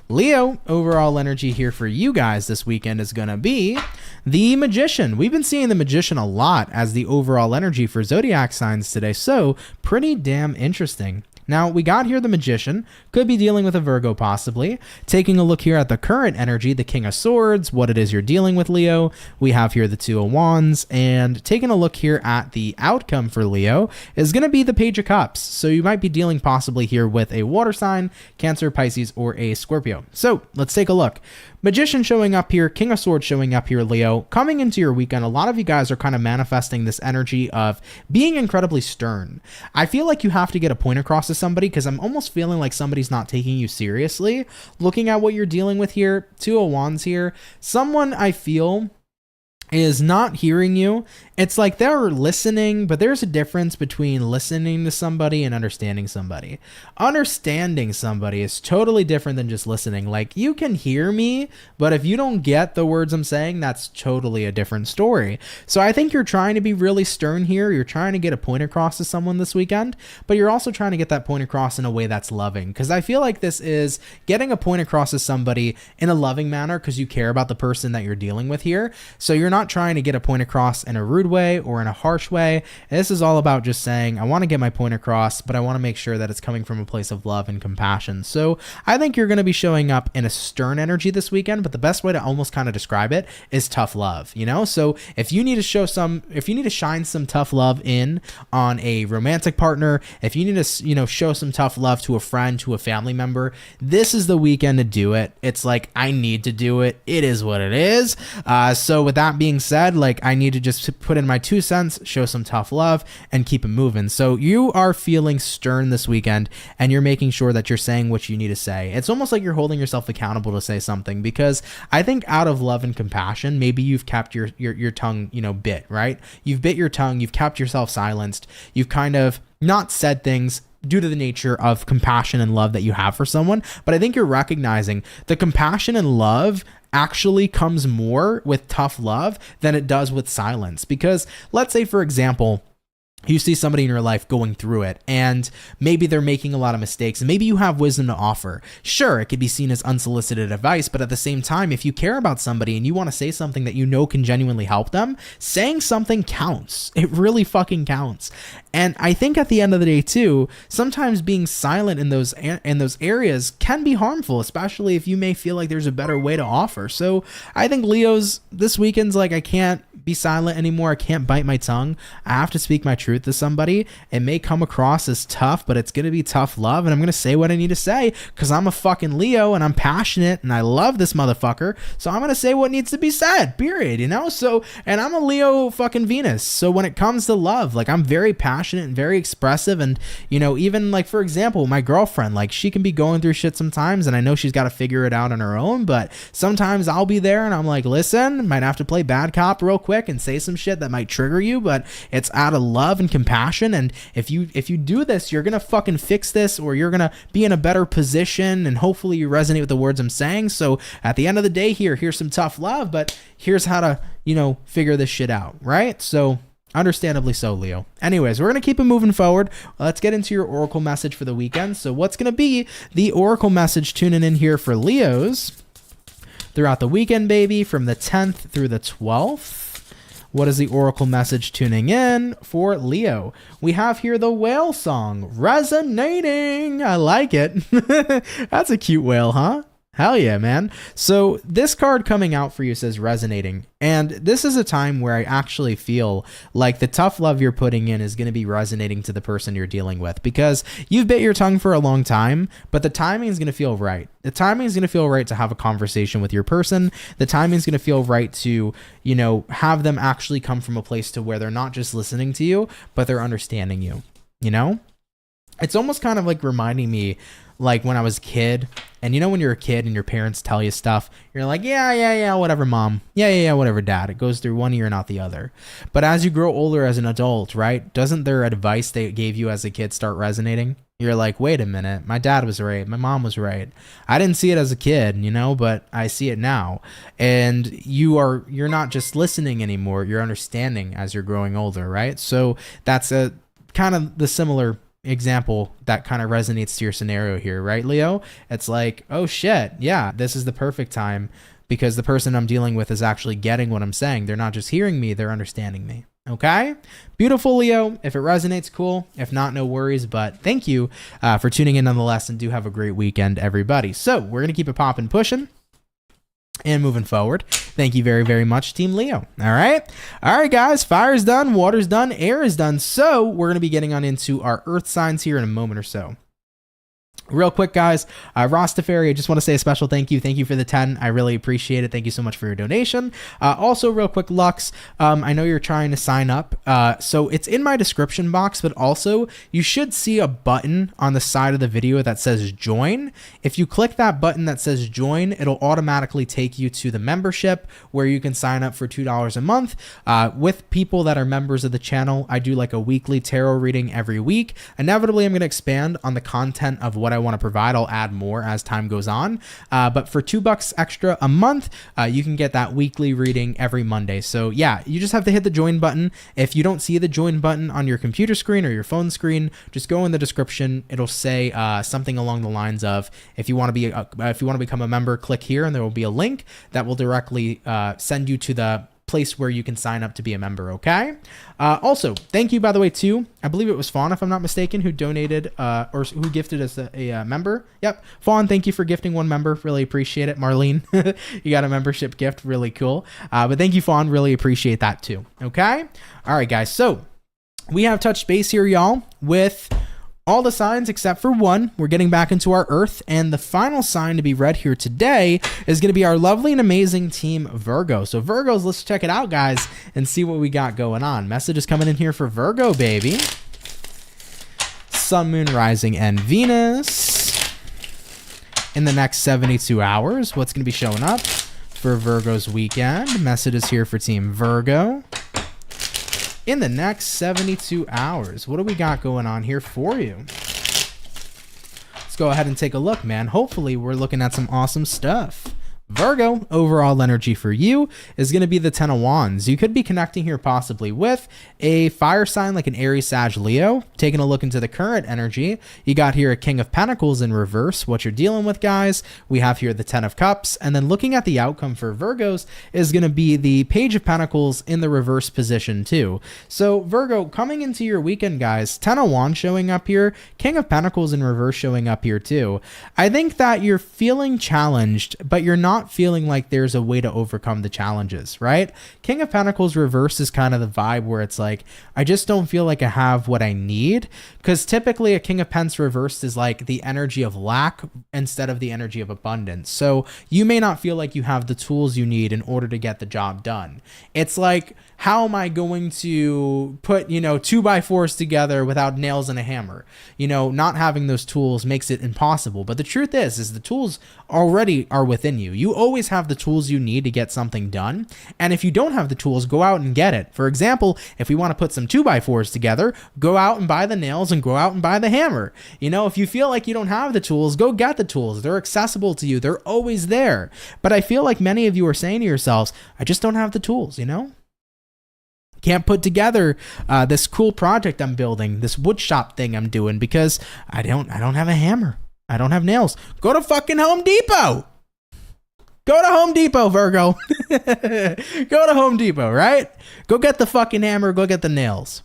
Leo, overall energy here for you guys this weekend is going to be the Magician. We've been seeing the Magician a lot as the overall energy for Zodiac signs today, so pretty damn interesting. Now, we got here the Magician, could be dealing with a Virgo possibly. Taking a look here at the current energy, the King of Swords, what it is you're dealing with, Leo. We have here the Two of Wands, and taking a look here at the outcome for Leo is going to be the Page of Cups. So you might be dealing possibly here with a water sign, Cancer, Pisces, or a Scorpio. So let's take a look. Magician showing up here, King of Swords showing up here, Leo. Coming into your weekend, a lot of you guys are kind of manifesting this energy of being incredibly stern. I feel like you have to get a point across to somebody because I'm almost feeling like somebody's not taking you seriously. Looking at what you're dealing with here, Two of Wands here. Someone I feel is not hearing you. It's like they're listening, but there's a difference between listening to somebody and understanding somebody. Understanding somebody is totally different than just listening. Like, you can hear me, but if you don't get the words I'm saying, that's totally a different story. So I think you're trying to be really stern here. You're trying to get a point across to someone this weekend, but you're also trying to get that point across in a way that's loving. Because I feel like this is getting a point across to somebody in a loving manner because you care about the person that you're dealing with here. So you're not trying to get a point across in a rude way or in a harsh way. This is all about just saying, I want to get my point across, but I want to make sure that it's coming from a place of love and compassion. So I think you're going to be showing up in a stern energy this weekend, but the best way to almost kind of describe it is tough love, So if you need to shine some tough love in on a romantic partner, if you need to, show some tough love to a friend, to a family member, this is the weekend to do it. It's like, I need to do it. It is what it is. So with that being said, I need to just put in my 2 cents, show some tough love, and keep it moving. So you are feeling stern this weekend, and you're making sure that you're saying what you need to say. It's almost like you're holding yourself accountable to say something, because I think out of love and compassion, maybe you've kept your tongue, bit, right? You've bit your tongue, you've kept yourself silenced, you've kind of not said things due to the nature of compassion and love that you have for someone. But I think you're recognizing the compassion and love actually comes more with tough love than it does with silence. Because let's say, for example, you see somebody in your life going through it, and maybe they're making a lot of mistakes, and maybe you have wisdom to offer. Sure, it could be seen as unsolicited advice, but at the same time, if you care about somebody and you want to say something that you know can genuinely help them, saying something counts. It really fucking counts. And I think at the end of the day too, sometimes being silent in those areas can be harmful, especially if you may feel like there's a better way to offer. So I think Leo's, this weekend's like, I can't be silent anymore. I can't bite my tongue. I have to speak my truth to somebody. It may come across as tough, but it's going to be tough love. And I'm going to say what I need to say because I'm a fucking Leo and I'm passionate and I love this motherfucker. So I'm going to say what needs to be said, period, you know? So, and I'm a Leo fucking Venus. So when it comes to love, like I'm very passionate and very expressive. And, you know, even like, for example, my girlfriend, like she can be going through shit sometimes and I know she's got to figure it out on her own, but sometimes I'll be there and I'm like, listen, might have to play bad cop real quick and say some shit that might trigger you, but it's out of love and compassion. And if you do this, you're gonna fucking fix this, or you're gonna be in a better position, and hopefully you resonate with the words I'm saying. So at the end of the day, here's some tough love, but here's how to, you know, figure this shit out, right? So understandably so, Leo. Anyways, we're going to keep it moving forward. Let's get into your oracle message for the weekend. So what's going to be the oracle message tuning in here for Leos throughout the weekend, baby, from the 10th through the 12th? What is the oracle message tuning in for Leo? We have here the whale song, Resonating. I like it. That's a cute whale, huh? Hell yeah, man. So this card coming out for you says resonating. And this is a time where I actually feel like the tough love you're putting in is going to be resonating to the person you're dealing with, because you've bit your tongue for a long time, but the timing is going to feel right. The timing is going to feel right to have a conversation with your person. The timing is going to feel right to, you know, have them actually come from a place to where they're not just listening to you, but they're understanding you, you know? It's almost kind of like reminding me like when I was a kid, and you know when you're a kid and your parents tell you stuff, you're like, yeah, whatever, mom. Yeah, whatever, dad. It goes through one ear, not the other. But as you grow older as an adult, right, doesn't their advice they gave you as a kid start resonating? You're like, wait a minute, my dad was right, my mom was right. I didn't see it as a kid, you know, but I see it now. And you're not just listening anymore, you're understanding as you're growing older, right? So that's a kind of the similar example that kind of resonates to your scenario here, right, Leo? It's like, oh shit, yeah, this is the perfect time because the person I'm dealing with is actually getting what I'm saying. They're not just hearing me, they're understanding me. Okay, beautiful, Leo. If it resonates, cool. If not, no worries. But thank you for tuning in nonetheless, and do have a great weekend, everybody. So we're gonna keep it popping, pushing, and moving forward. Thank you very, very much, Team Leo. All right, guys. Fire's done, water's done, air is done. So we're gonna be getting on into our earth signs here in a moment or so. Real quick, guys, Rastafari, I just want to say a special thank you. Thank you for the 10. I really appreciate it. Thank you so much for your donation. Also, real quick, Lux, I know you're trying to sign up. So it's in my description box, but also you should see a button on the side of the video that says join. If you click that button that says join, it'll automatically take you to the membership where you can sign up for $2 a month. With people that are members of the channel, I do like a weekly tarot reading every week. Inevitably, I'm going to expand on the content of what I want to provide. I'll add more as time goes on. But for $2 extra a month, you can get that weekly reading every Monday. So yeah, you just have to hit the join button. If you don't see the join button on your computer screen or your phone screen, just go in the description. It'll say something along the lines of, if you want to become a member, click here, and there will be a link that will directly send you to the place where you can sign up to be a member. Okay. Also, thank you, by the way, too. I believe it was Fawn, if I'm not mistaken, who donated or who gifted us a member. Yep. Fawn, thank you for gifting one member. Really appreciate it. Marlene, you got a membership gift. Really cool. But thank you, Fawn. Really appreciate that too. Okay. All right, guys. So we have touched base here, y'all, with all the signs except for one. We're getting back into our Earth, and the final sign to be read here today is going to be our lovely and amazing team Virgo. So Virgos, let's check it out, guys, and see what we got going on. Message is coming in here for Virgo, baby. Sun, Moon, Rising, and Venus. In the next 72 hours, what's going to be showing up for Virgo's weekend? Message is here for team Virgo. In the next 72 hours, what do we got going on here for you? Let's go ahead and take a look, man. Hopefully, we're looking at some awesome stuff. Virgo, overall energy for you is going to be the 10 of Wands. You could be connecting here possibly with a fire sign like an Aries, Sag, Leo. Taking a look into the current energy, you got here a King of Pentacles in reverse. What you're dealing with, guys, we have here the 10 of Cups. And then looking at the outcome for Virgos is going to be the Page of Pentacles in the reverse position too. So Virgo, coming into your weekend, guys, 10 of Wands showing up here, King of Pentacles in reverse showing up here too. I think that you're feeling challenged, but you're not feeling like there's a way to overcome the challenges, right? King of Pentacles reverse is kind of the vibe where it's like, I just don't feel like I have what I need, because typically a King of Pents reversed is like the energy of lack instead of the energy of abundance. So you may not feel like you have the tools you need in order to get the job done. It's like, how am I going to put, 2x4s together without nails and a hammer? Not having those tools makes it impossible. But the truth is the tools already are within you. You always have the tools you need to get something done. And if you don't have the tools, go out and get it. For example, if we want to put some 2x4s together, go out and buy the nails and go out and buy the hammer. If you feel like you don't have the tools, go get the tools. They're accessible to you. They're always there. But I feel like many of you are saying to yourselves, I just don't have the tools, Can't put together this cool project I'm building, this wood shop thing I'm doing because I don't have a hammer. I don't have nails. Go to fucking Home Depot. Go to Home Depot, Virgo. Go to Home Depot, right? Go get the fucking hammer. Go get the nails.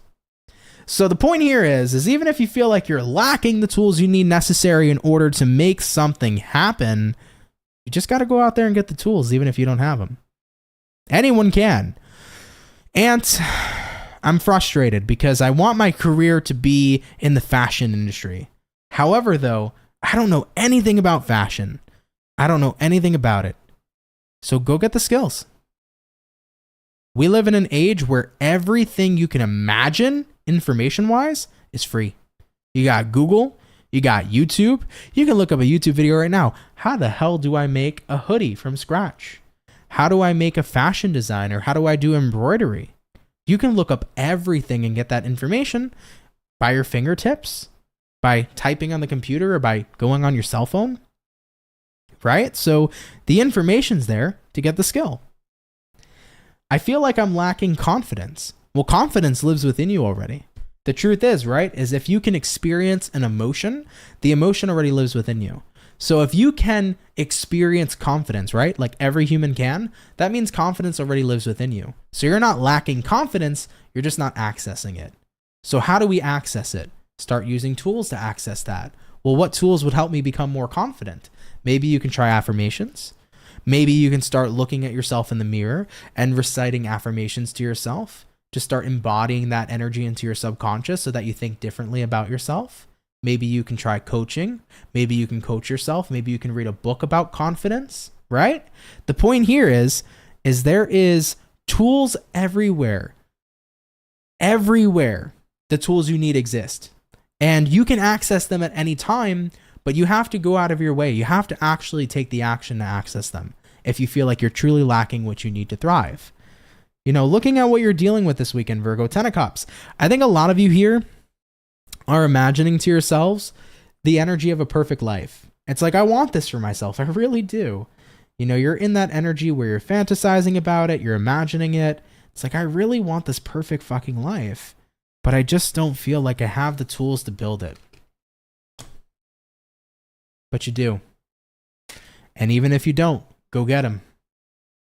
So the point here is even if you feel like you're lacking the tools you need necessary in order to make something happen, you just got to go out there and get the tools, even if you don't have them. Anyone can. And I'm frustrated because I want my career to be in the fashion industry. However, though, I don't know anything about fashion. I don't know anything about it. So go get the skills. We live in an age where everything you can imagine information-wise is free. You got Google, you got YouTube. You can look up a YouTube video right now. How the hell do I make a hoodie from scratch? How do I make a fashion design, or how do I do embroidery? You can look up everything and get that information by your fingertips, by typing on the computer, or by going on your cell phone, right? So the information's there to get the skill. I feel like I'm lacking confidence. Well, confidence lives within you already. The truth is, right, is if you can experience an emotion, the emotion already lives within you. So if you can experience confidence, right, like every human can, that means confidence already lives within you. So you're not lacking confidence, you're just not accessing it. So how do we access it? Start using tools to access that. Well, what tools would help me become more confident? Maybe you can try affirmations. Maybe you can start looking at yourself in the mirror and reciting affirmations to yourself to start embodying that energy into your subconscious so that you think differently about yourself. Maybe you can try coaching. Maybe you can coach yourself. Maybe you can read a book about confidence, right? The point here is there is tools everywhere. Everywhere the tools you need exist. And you can access them at any time, but you have to go out of your way. You have to actually take the action to access them if you feel like you're truly lacking what you need to thrive. Looking at what you're dealing with this weekend, Virgo, 10 of Cups. I think a lot of you here are imagining to yourselves the energy of a perfect life. It's like, I want this for myself. I really do. You're in that energy where you're fantasizing about it. You're imagining it. It's like, I really want this perfect fucking life, but I just don't feel like I have the tools to build it. But you do. And even if you don't, go get them.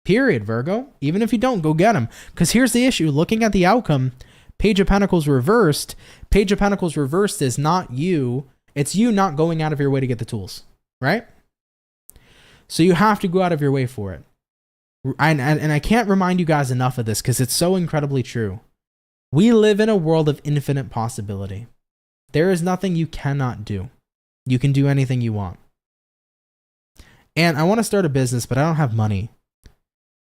Period, Virgo. Even if you don't, go get them. Because here's the issue. Looking at the outcome, Page of Pentacles reversed. Page of Pentacles reversed is not you. It's you not going out of your way to get the tools, right? So you have to go out of your way for it. And I can't remind you guys enough of this because it's so incredibly true. We live in a world of infinite possibility. There is nothing you cannot do. You can do anything you want. And I want to start a business, but I don't have money.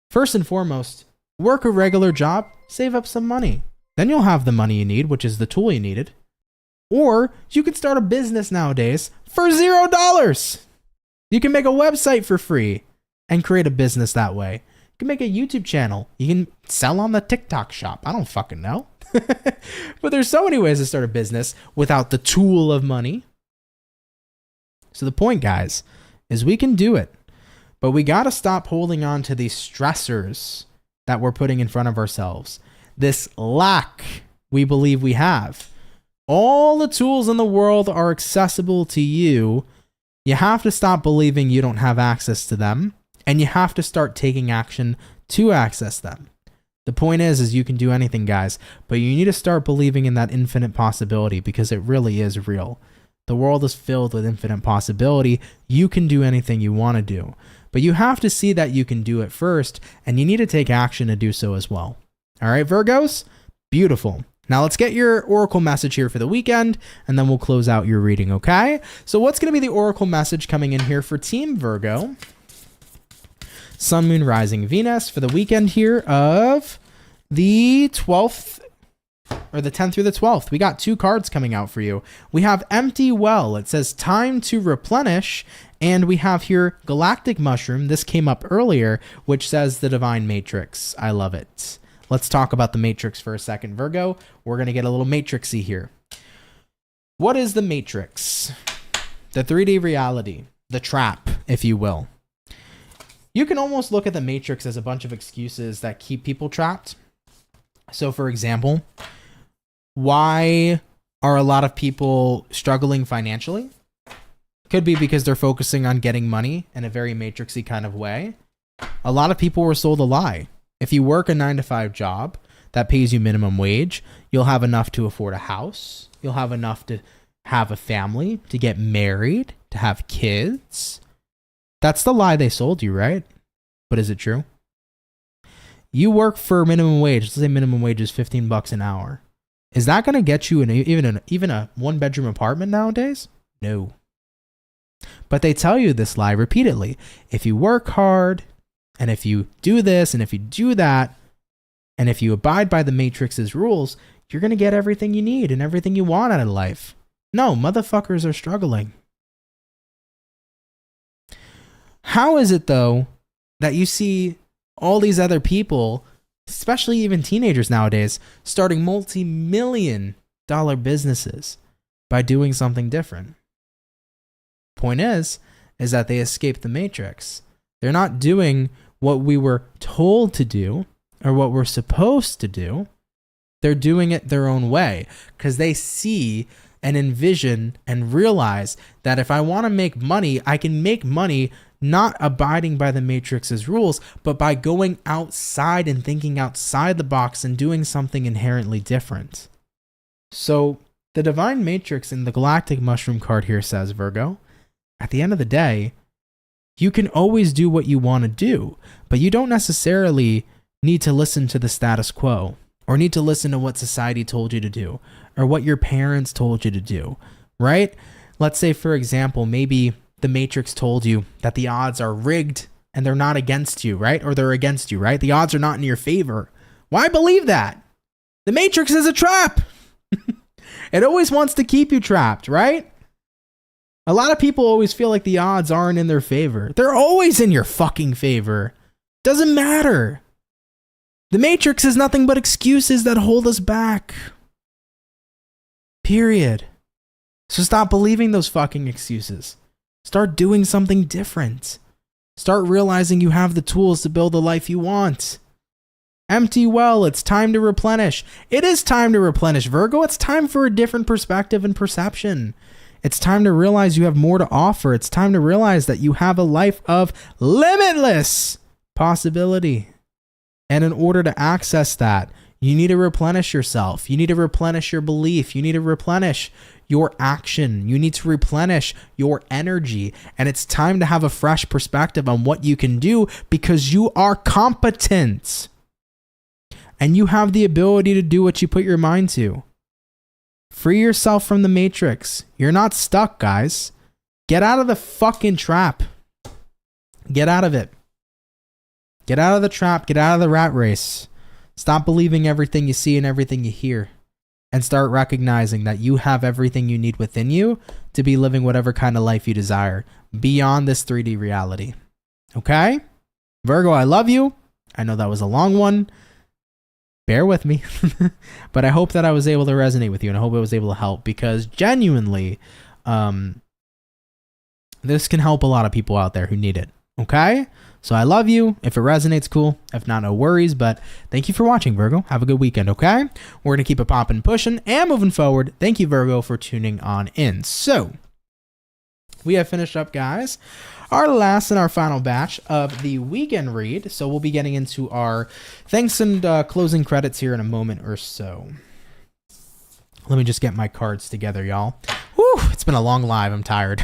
First and foremost, work a regular job, save up some money. Then you'll have the money you need, which is the tool you needed. Or you can start a business nowadays for $0. You can make a website for free and create a business that way. You can make a YouTube channel. You can sell on the TikTok shop. I don't fucking know. But there's so many ways to start a business without the tool of money. So the point, guys, is we can do it. But we got to stop holding on to these stressors that we're putting in front of ourselves. This lack we believe we have. All the tools in the world are accessible to you. You have to stop believing you don't have access to them, and you have to start taking action to access them. The point is you can do anything, guys, but you need to start believing in that infinite possibility, because it really is real. The world is filled with infinite possibility. You can do anything you want to do, but you have to see that you can do it first, and you need to take action to do so as well. All right, Virgos? Beautiful. Now let's get your oracle message here for the weekend, and then we'll close out your reading, okay? So what's going to be the oracle message coming in here for Team Virgo? Sun, Moon, Rising, Venus for the weekend here of the 12th, or the 10th through the 12th. We got 2 cards coming out for you. We have Empty Well. It says time to replenish. And we have here Galactic Mushroom. This came up earlier, which says the Divine Matrix. I love it. Let's talk about the Matrix for a second, Virgo. We're going to get a little matrixy here. What is the Matrix? The 3D reality, the trap, if you will. You can almost look at the Matrix as a bunch of excuses that keep people trapped. So, for example, why are a lot of people struggling financially? Could be because they're focusing on getting money in a very matrixy kind of way. A lot of people were sold a lie. If you work a 9-to-5 job that pays you minimum wage, you'll have enough to afford a house. You'll have enough to have a family, to get married, to have kids. That's the lie they sold you, right? But is it true? You work for minimum wage. Let's say minimum wage is $15 an hour. Is that going to get you even a 1-bedroom apartment nowadays? No. But they tell you this lie repeatedly. If you work hard, and if you do this, and if you do that, and if you abide by the Matrix's rules, you're going to get everything you need and everything you want out of life. No, motherfuckers are struggling. How is it, though, that you see all these other people, especially even teenagers nowadays, starting multi-million-dollar businesses by doing something different? Point is that they escaped the Matrix. They're not doing what we were told to do or what we're supposed to do. They're doing it their own way because they see and envision and realize that if I want to make money, I can make money not abiding by the Matrix's rules, but by going outside and thinking outside the box and doing something inherently different. So the Divine Matrix in the Galactic Mushroom card here says, Virgo, at the end of the day, you can always do what you want to do, but you don't necessarily need to listen to the status quo or need to listen to what society told you to do or what your parents told you to do, right? Let's say, for example, maybe the Matrix told you that the odds are rigged and they're not against you, right? Or they're against you, right? The odds are not in your favor. Why believe that? The Matrix is a trap. It always wants to keep you trapped, right? A lot of people always feel like the odds aren't in their favor. They're always in your fucking favor. Doesn't matter. The Matrix is nothing but excuses that hold us back. Period. So stop believing those fucking excuses. Start doing something different. Start realizing you have the tools to build the life you want. Empty well, it's time to replenish. It is time to replenish, Virgo. It's time for a different perspective and perception. It's time to realize you have more to offer. It's time to realize that you have a life of limitless possibility. And in order to access that, you need to replenish yourself. You need to replenish your belief. You need to replenish your action. You need to replenish your energy. And it's time to have a fresh perspective on what you can do because you are competent. And you have the ability to do what you put your mind to. Free yourself from the Matrix. You're not stuck, guys. Get out of the fucking trap. Get out of it. Get out of the trap. Get out of the rat race. Stop believing everything you see and everything you hear. And start recognizing that you have everything you need within you to be living whatever kind of life you desire beyond this 3D reality. Okay? Virgo, I love you. I know that was a long one. Bear with me. But I hope that I was able to resonate with you and I hope I was able to help because genuinely, this can help a lot of people out there who need it. Okay? So I love you. If it resonates, cool. If not, no worries. But thank you for watching, Virgo. Have a good weekend, okay? We're going to keep it popping, pushing, and moving forward. Thank you, Virgo, for tuning on in. So we have finished up, guys, our last and our final batch of the weekend read. So we'll be getting into our thanks and closing credits here in a moment or so. Let me just get my cards together, y'all. Whew, it's been a long live. I'm tired.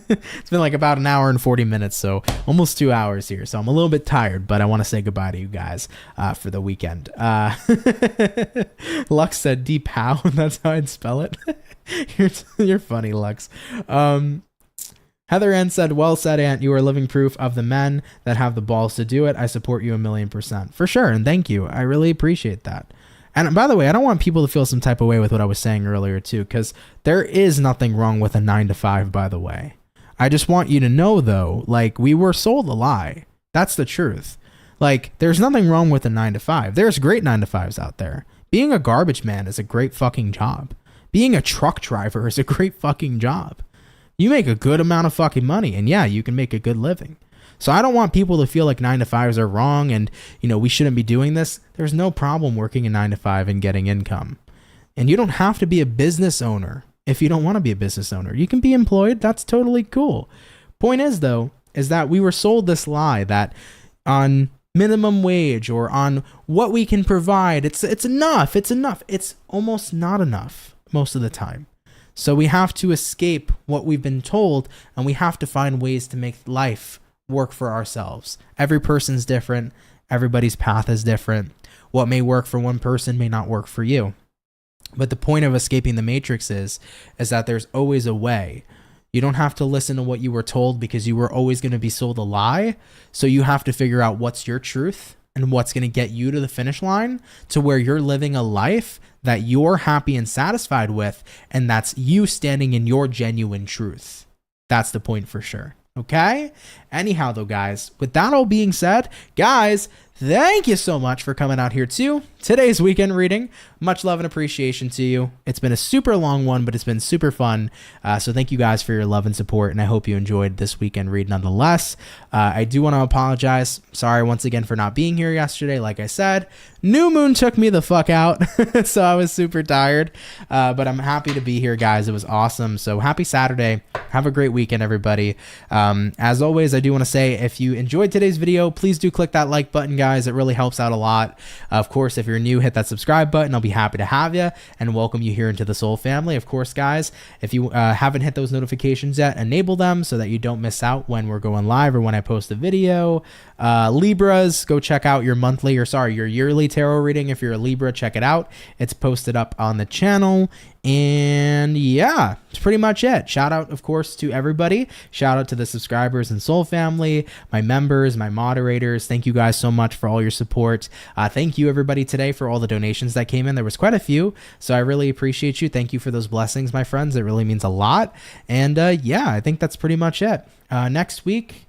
It's been like about an hour and 40 minutes, so almost 2 hours here. So I'm a little bit tired, but I want to say goodbye to you guys for the weekend. Lux said deep how. That's how I'd spell it. You're funny, Lux. Heather Ann said, well said, Aunt. You are living proof of the men that have the balls to do it. I support you 1,000,000%. For sure, and thank you. I really appreciate that. And by the way, I don't want people to feel some type of way with what I was saying earlier too, because there is nothing wrong with a 9-to-5, by the way. I just want you to know though, like, we were sold a lie. That's the truth. Like, there's nothing wrong with a 9-to-5. There's great 9-to-5s out there. Being a garbage man is a great fucking job. Being a truck driver is a great fucking job. You make a good amount of fucking money, and yeah, you can make a good living. So I don't want people to feel like 9-to-5s are wrong and, you know, we shouldn't be doing this. There's no problem working a 9-to-5 and getting income. And you don't have to be a business owner if you don't want to be a business owner. You can be employed. That's totally cool. Point is, though, is that we were sold this lie that on minimum wage or on what we can provide, it's enough. It's enough. It's almost not enough most of the time. So we have to escape what we've been told, and we have to find ways to make life work for ourselves. Every person's different. Everybody's path is different. What may work for one person may not work for you. But the point of escaping the matrix is that there's always a way. You don't have to listen to what you were told because you were always going to be sold a lie. So you have to figure out what's your truth and what's going to get you to the finish line to where you're living a life that you're happy and satisfied with, and that's you standing in your genuine truth. That's the point for sure. Okay? Anyhow, though, guys, with that all being said, guys, thank you so much for coming out here to today's weekend reading. Much love and appreciation to you. It's been a super long one, but it's been super fun. So thank you guys for your love and support, and I hope you enjoyed this weekend read nonetheless. I do want to apologize. Sorry once again for not being here yesterday. Like I said, new moon took me the fuck out, so I was super tired. But I'm happy to be here, guys. It was awesome. So happy Saturday. Have a great weekend, everybody. As always, I do want to say, if you enjoyed today's video, please do click that like button, guys. It really helps out a lot. Of course, if you're new, hit that subscribe button. I'll be happy to have you and welcome you here into the Soul family. Of course, guys, if you haven't hit those notifications yet, enable them so that you don't miss out when we're going live or when I post a video. Libras, go check out your your yearly tarot reading. If you're a Libra, check it out. It's posted up on the channel. And yeah, it's pretty much it. Shout out, of course, to everybody. Shout out to the subscribers and Soul family, my members, my moderators. Thank you guys so much for all your support. Thank you, everybody, today for all the donations that came in. There was quite a few, so I really appreciate you. Thank you for those blessings, my friends. It really means a lot. And yeah, I think that's pretty much it. Next week,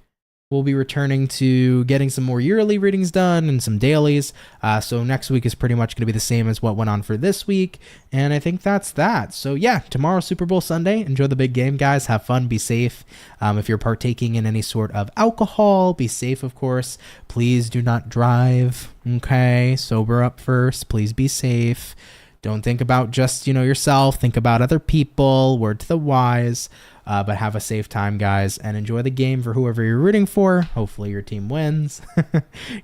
we'll be returning to getting some more yearly readings done and some dailies. So next week is pretty much going to be the same as what went on for this week. And I think that's that. So yeah, tomorrow, Super Bowl Sunday. Enjoy the big game, guys. Have fun. Be safe. If you're partaking in any sort of alcohol, be safe, of course. Please do not drive. Okay. Sober up first. Please be safe. Don't think about just, yourself. Think about other people. Word to the wise. But have a safe time, guys, and enjoy the game for whoever you're rooting for. Hopefully your team wins.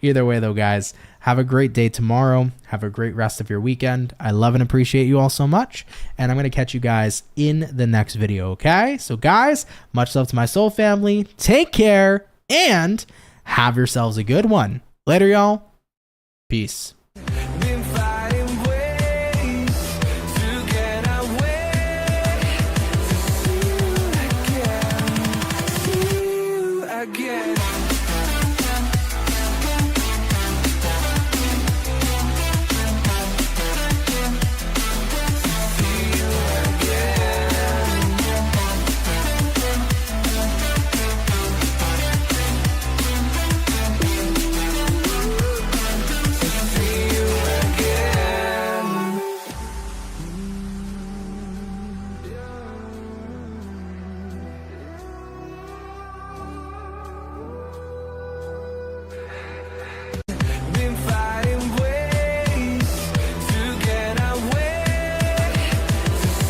Either way, though, guys, have a great day tomorrow. Have a great rest of your weekend. I love and appreciate you all so much, and I'm going to catch you guys in the next video, okay? So, guys, much love to my soul family. Take care, and have yourselves a good one. Later, y'all. Peace.